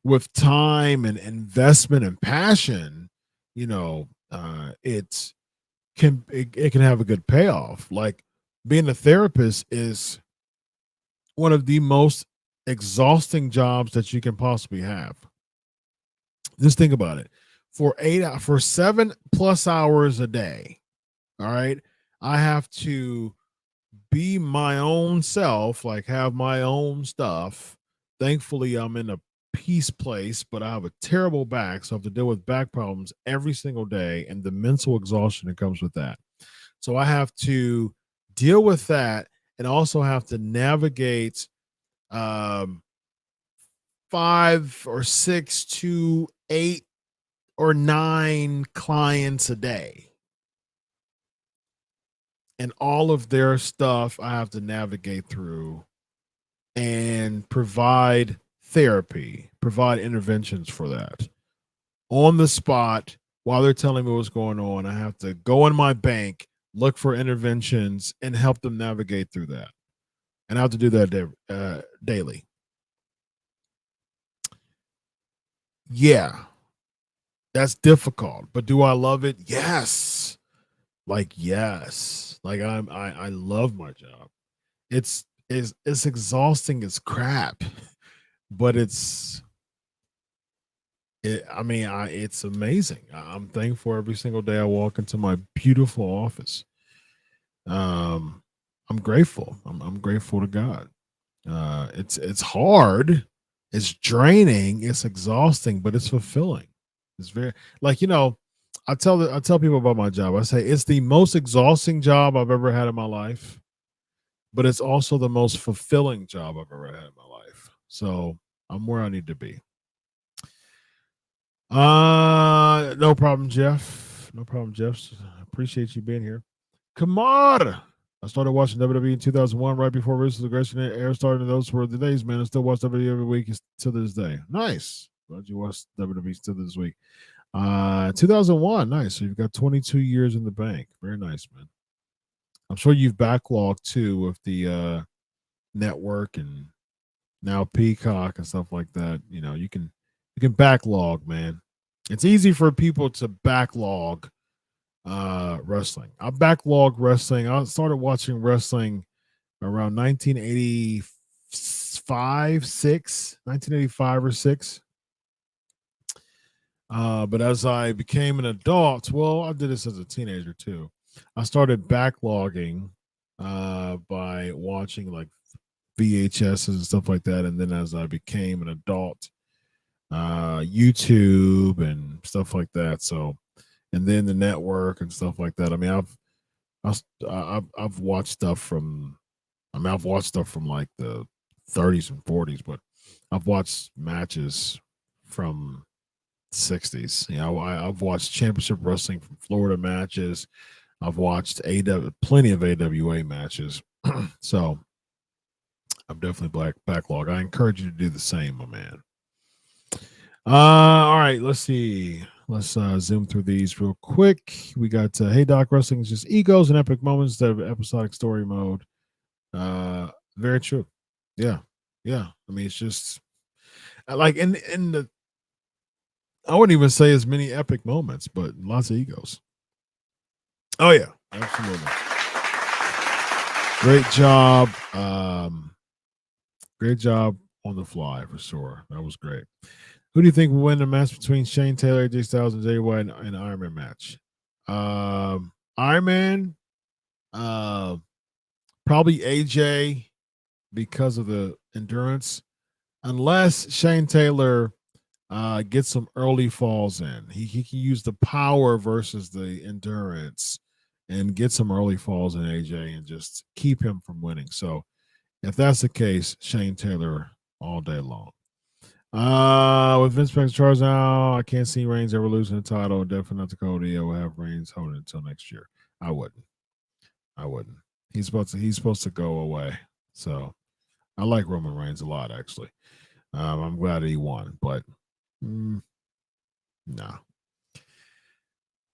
with time and investment and passion, it can have a good payoff. Like being a therapist is one of the most exhausting jobs that you can possibly have. Just think about it. For 7+ hours a day, all right, I have to be my own self, like have my own stuff. Thankfully, I'm in a peace place, but I have a terrible back, so I have to deal with back problems every single day and the mental exhaustion that comes with that. So I have to deal with that and also have to navigate 5 or 6 to 8 or 9 clients a day. And all of their stuff I have to navigate through and provide therapy, provide interventions for that. On the spot, while they're telling me what's going on, I have to go in my bank, look for interventions, and help them navigate through that. And I have to do that daily. Yeah, that's difficult. But do I love it? Yes. Yes. I love my job. It's exhausting as crap, but it's amazing. I'm thankful every single day I walk into my beautiful office. I'm grateful. I'm grateful to God. It's hard, it's draining, it's exhausting, but it's fulfilling. It's very I tell people about my job. I say it's the most exhausting job I've ever had in my life, but it's also the most fulfilling job I've ever had in my life. So I'm where I need to be. No problem, Jeff. No problem, Jeff. Appreciate you being here. Kamar. I started watching WWE in 2001, right before Ruthless Aggression air started. Those were the days, man. I still watch WWE every week to this day. Nice. Glad you watched WWE still this week. 2001, nice. So you've got 22 years in the bank. Very nice, man. I'm sure you've backlogged too with the network and now Peacock and stuff like that. You can backlog, man. It's easy for people to backlog wrestling. I backlog wrestling. I started watching wrestling around 1985 or 6. But as I became an adult, well, I did this as a teenager too. I started backlogging by watching like VHS and stuff like that. And then as I became an adult, YouTube and stuff like that. So, and then the network and stuff like that. I mean, I've watched stuff from, I've watched stuff from like the 30s and 40s, but I've watched matches from 60s. I've watched championship wrestling from Florida matches. I've watched plenty of AWA matches. So I'm definitely backlog. I encourage you to do the same, my man. All right, let's see. Let's zoom through these real quick. We got Hey Doc, wrestling is just egos and epic moments instead of episodic story mode. Very true. Yeah. I mean, it's just like in the, I wouldn't even say as many epic moments, but lots of egos. Oh yeah, absolutely. Great job. Great job on the fly for sure. That was great. Who do you think will win the match between Shane Taylor, AJ Styles, and Jay White in an Iron Man match? Iron Man, probably AJ because of the endurance, unless Shane Taylor gets some early falls in. He can use the power versus the endurance and get some early falls in AJ and just keep him from winning. So if that's the case, Shane Taylor all day long. With Vince McMahon's charge now, I can't see Reigns ever losing the title. Definitely not to Cody. I will have Reigns hold it until next year. I wouldn't. He's supposed to go away. So I like Roman Reigns a lot, actually. I'm glad he won, but no.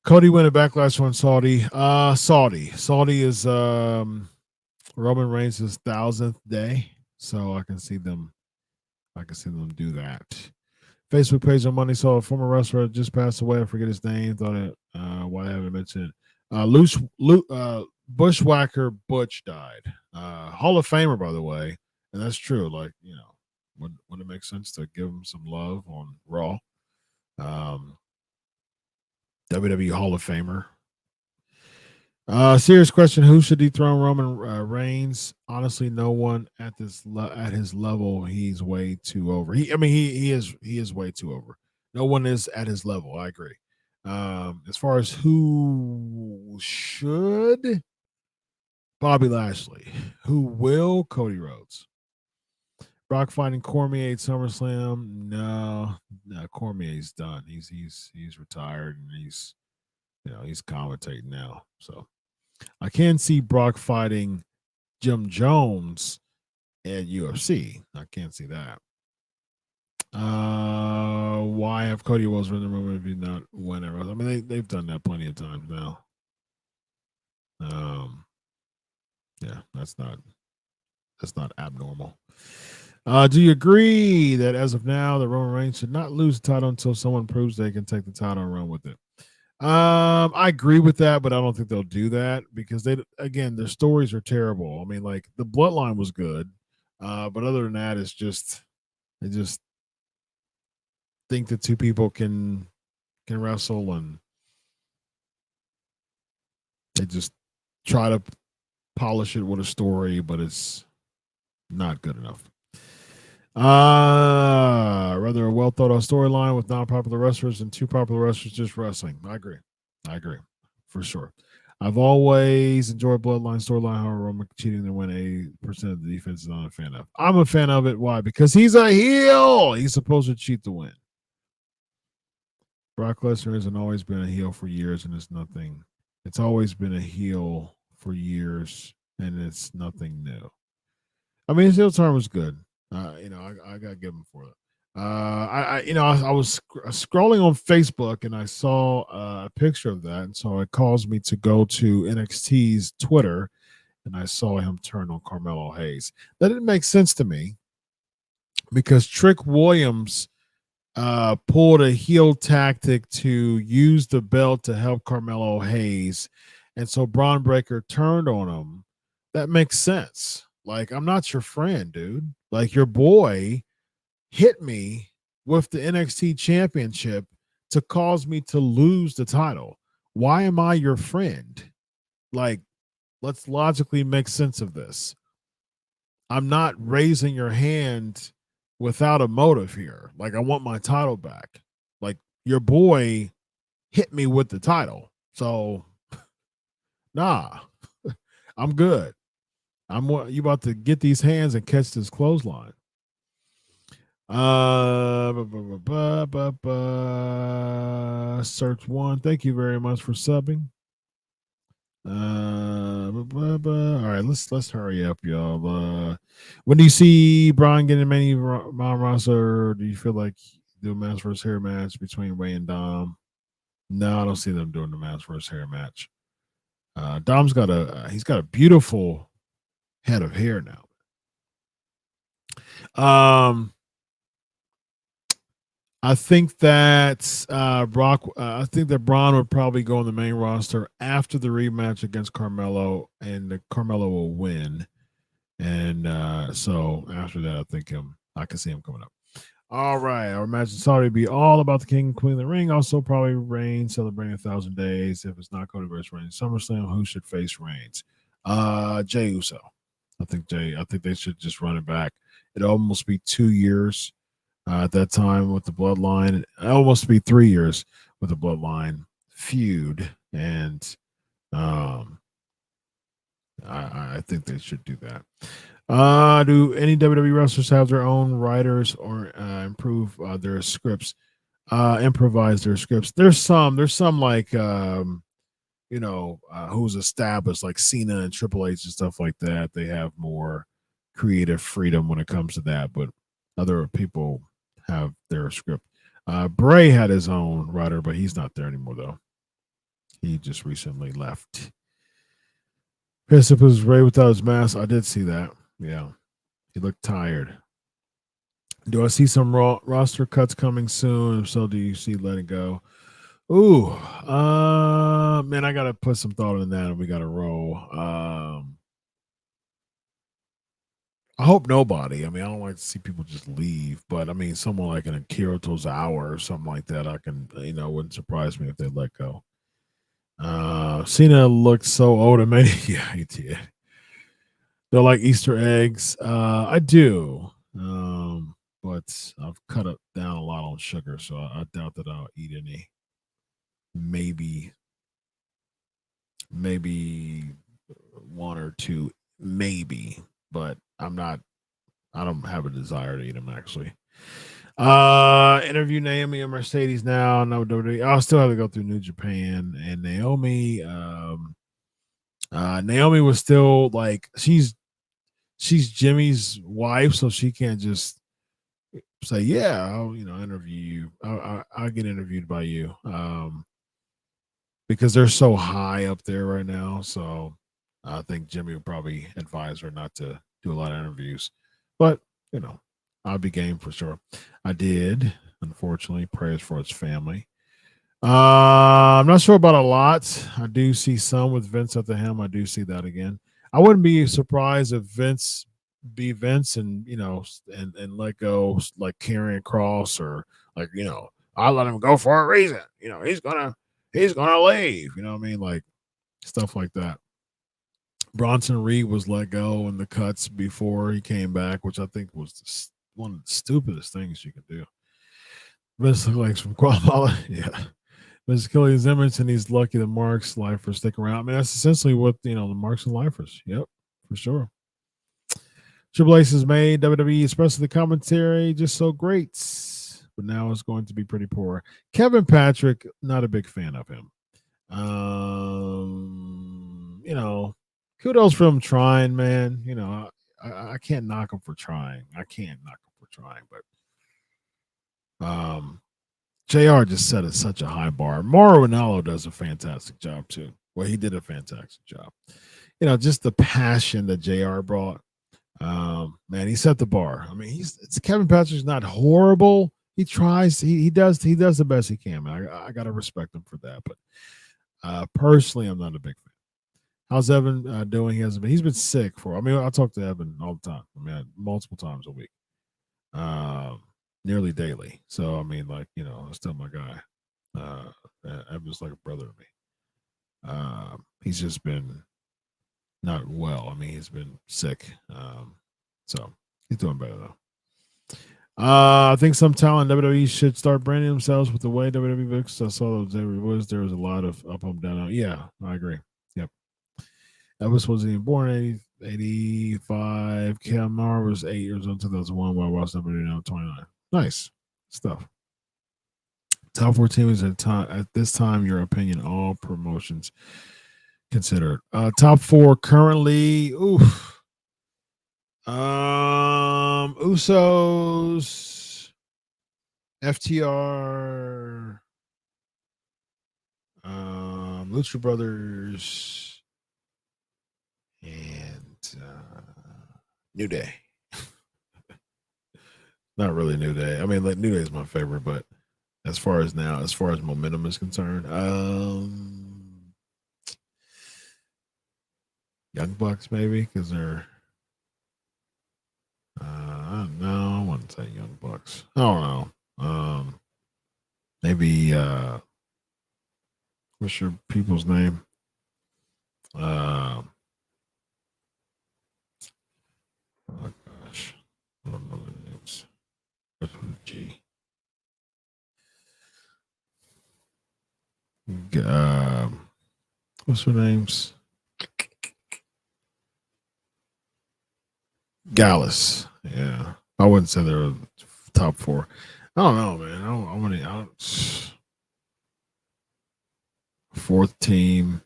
Cody win a backlash on Saudi. Saudi is Roman Reigns' 1000th day, so I can see them do that. Facebook page on Monday saw a former wrestler just passed away. I forget his name. Thought it. Why I haven't mentioned it. Bushwhacker Butch died. Hall of Famer, by the way, and that's true. Like, would it make sense to give him some love on Raw? WWE Hall of Famer. Serious question: who should dethrone Roman Reigns? Honestly, no one at his level. He's way too over. He is way too over. No one is at his level. I agree. As far as who should, Bobby Lashley. Who will? Cody Rhodes. Brock fighting Cormier at SummerSlam. No, Cormier's done. He's retired and he's commentating now. So I can see Brock fighting Jim Jones at UFC. I can't see that. Why have Cody Rhodes in the room if he's not whenever? I mean, they've done that plenty of times now. Yeah, that's not abnormal. Do you agree that as of now, the Roman Reigns should not lose the title until someone proves they can take the title and run with it? I agree with that, but I don't think they'll do that because their stories are terrible. I mean, like the bloodline was good, but other than that, it's just they just think that two people can wrestle and they just try to polish it with a story, but it's not good enough. Rather a well thought out storyline with non-popular wrestlers and two popular wrestlers just wrestling. I agree for sure. I've always enjoyed bloodline storyline. However, Roman cheating to win 80% of the defense is not a fan of. I'm a fan of it. Why? Because he's a heel. He's supposed to cheat to win. Brock Lesnar hasn't always been a heel for years, and it's nothing. It's always been a heel for years, and it's nothing new. I mean, his heel turn was good. I got to give him for it. I was scrolling on Facebook and I saw a picture of that, and so it caused me to go to NXT's Twitter, and I saw him turn on Carmelo Hayes. That didn't make sense to me because Trick Williams pulled a heel tactic to use the belt to help Carmelo Hayes, and so Braun Breaker turned on him. That makes sense. Like, I'm not your friend, dude. Like, your boy hit me with the NXT championship to cause me to lose the title. Why am I your friend? Like, let's logically make sense of this. I'm not raising your hand without a motive here. Like, I want my title back. Like, your boy hit me with the title. So, nah, I'm good. You about to get these hands and catch this clothesline. Search one. Thank you very much for subbing. All right, let's hurry up, y'all. When do you see Brian getting many roster? Do you feel like do a match versus hair match between Ray and Dom? No, I don't see them doing the match versus hair match. Dom's got a beautiful head of hair now. I think that I think that Braun would probably go on the main roster after the rematch against Carmelo, and Carmelo will win. And so after that, I can see him coming up. All right, our match is sorry to be all about the King and Queen of the Ring. Also, probably Reigns celebrating 1,000 days. If it's not Cody versus Reigns, SummerSlam, who should face Reigns? Jey Uso. I think they should just run it back. It'll almost be 2 years. At that time with the Bloodline, almost be 3 years with the Bloodline feud, and I think they should do that. Do any WWE wrestlers have their own writers or improvise their scripts? There's some like who's established, like Cena and Triple H and stuff like that. They have more creative freedom when it comes to that, but other people have their script. Bray had his own writer, but he's not there anymore, though. He just recently left. Pissed was Ray without his mask. I did see that. Yeah. He looked tired. Do I see some roster cuts coming soon? If so, do you see letting go? Ooh, man, I gotta put some thought in that, and we gotta roll. I hope nobody. I mean, I don't like to see people just leave, but I mean, someone like an Akira Tozawa or something like that, I can, wouldn't surprise me if they let go. Cena looked so old and many. Yeah, he did. They're like Easter eggs. I do. But I've cut it down a lot on sugar, so I doubt that I'll eat any. Maybe one or two, maybe, but I don't have a desire to eat them actually. Interview Naomi and Mercedes now. No WWE. I'll still have to go through New Japan and Naomi. Naomi was still like she's Jimmy's wife, so she can't just say, yeah, I'll interview you. I'll get interviewed by you. Because they're so high up there right now. So I think Jimmy would probably advise her not to do a lot of interviews. But, I'll be game for sure. I did, unfortunately, prayers for his family. I'm not sure about a lot. I do see some with Vince at the helm. I do see that again. I wouldn't be surprised if Vince be Vince and and let go like Karrion Kross or like I let him go for a reason. He's gonna leave. You know what I mean? Like stuff like that. Bronson Reed was let go in the cuts before he came back, which I think was one of the stupidest things you can do. Vince looks like from Guatemala. Yeah. Vince Killian Zimmerman, and he's lucky the Marks lifers stick around. I mean, that's essentially what the Marks and lifers. Yep, for sure. Triple H has made WWE, especially the commentary, just so great. But now it's going to be pretty poor. Kevin Patrick, not a big fan of him. Kudos for him trying, man. I can't knock him for trying. But JR just set at such a high bar. Mauro Ranallo does a fantastic job too. Well, he did a fantastic job. Just the passion that JR brought. Man, he set the bar. I mean, Kevin Patrick's not horrible. He tries. He does the best he can. Man. I gotta respect him for that. But personally, I'm not a big fan. How's Evan doing? He's been sick for. I mean, I talk to Evan all the time. I mean, multiple times a week, nearly daily. So I mean, like still my guy. Evan's like a brother to me. He's just been not well. I mean, he's been sick. So he's doing better though. I think some talent WWE should start branding themselves with the way WWE looks. I saw there was a lot of up and down. Yeah, I agree. Yep. Elvis wasn't even born in 85. Kamar was 8 years old in 2001 while I watched WWE now 29. Nice stuff. Top 4 teams at this time, your opinion, all promotions considered. Top 4 currently, Usos, FTR, Lucha Brothers, and New Day. Not really New Day. I mean, like New Day is my favorite, but as far as momentum is concerned, Young Bucks maybe because they're. No, I wouldn't say Young Bucks. I don't know. Maybe what's your people's name? Oh gosh, I don't know their names. G. What's her names? Gallus. Yeah, I wouldn't say they're top 4. I don't know, man. I want to. Fourth team.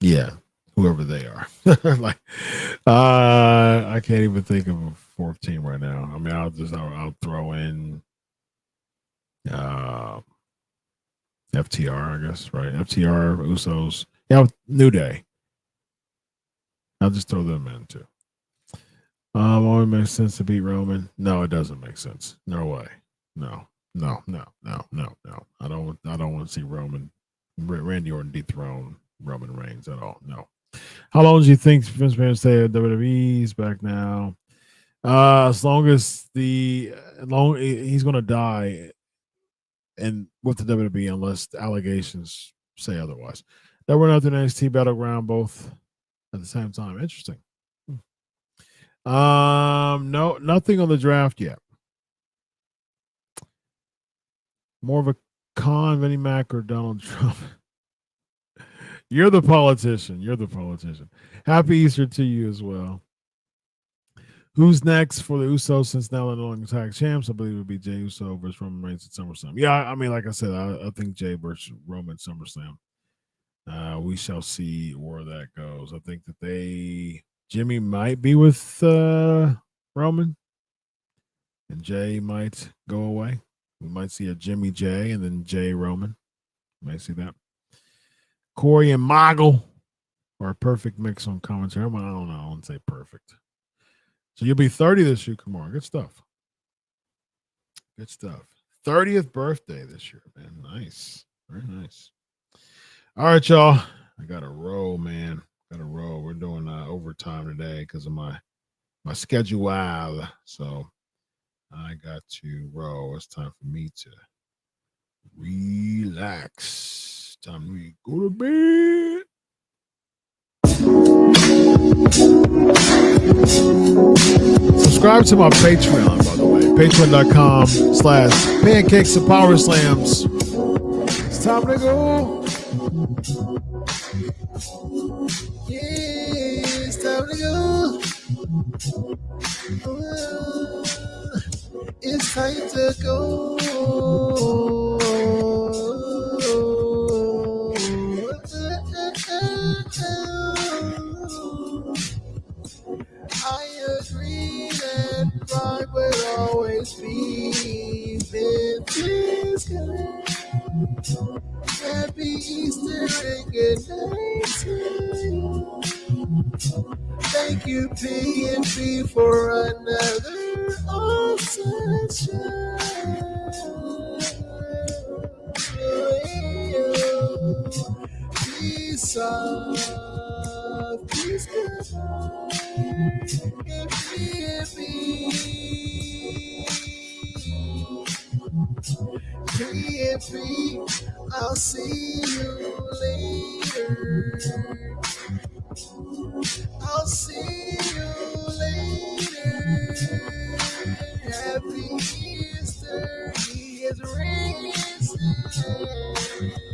Yeah, whoever they are. Like, I can't even think of a 4th team right now. I mean, I'll throw in FTR, I guess, right? FTR, Usos. Yeah, New Day. I'll just throw them in too. Only makes sense to beat Roman. No, it doesn't make sense. No way. No. I don't want to see Randy Orton dethrone Roman Reigns at all. No. How long do you think Vince McMahon stay at WWE's back now? As long as he's going to die, and with the WWE, unless the allegations say otherwise. That we're not doing NXT Battleground both at the same time. Interesting. No, nothing on the draft yet. More of a con, Vinnie Mac or Donald Trump. You're the politician. Happy Easter to you as well. Who's next for the Usos since now they're no longer tag champs? I believe it would be Jey Uso versus Roman Reigns at SummerSlam. Yeah, I mean, like I said, I think Jey versus Roman at SummerSlam. We shall see where that goes. I think that Jimmy might be with Roman, and Jey might go away. We might see a Jimmy Jey and then Jey Roman. You might see that. Corey and Moggle are a perfect mix on commentary. I don't know. I wouldn't say perfect. So you'll be 30 this year, Kamara. Good stuff. 30th birthday this year, man. Nice. Very nice. All right, y'all. I got a roll, man. We're doing overtime today because of my schedule. So I got to roll. It's time for me to relax. Time to go to bed. Subscribe to my Patreon, by the way. Patreon.com/pancakes and power slams. It's time to go. Yeah, it's time to go. It's time to go. I agree that pride will always be Vince's good. Happy Easter and good night to you. Thank you, P&P, for another awesome show. Peace out. Peace goodbye. P&P, I'll see you later.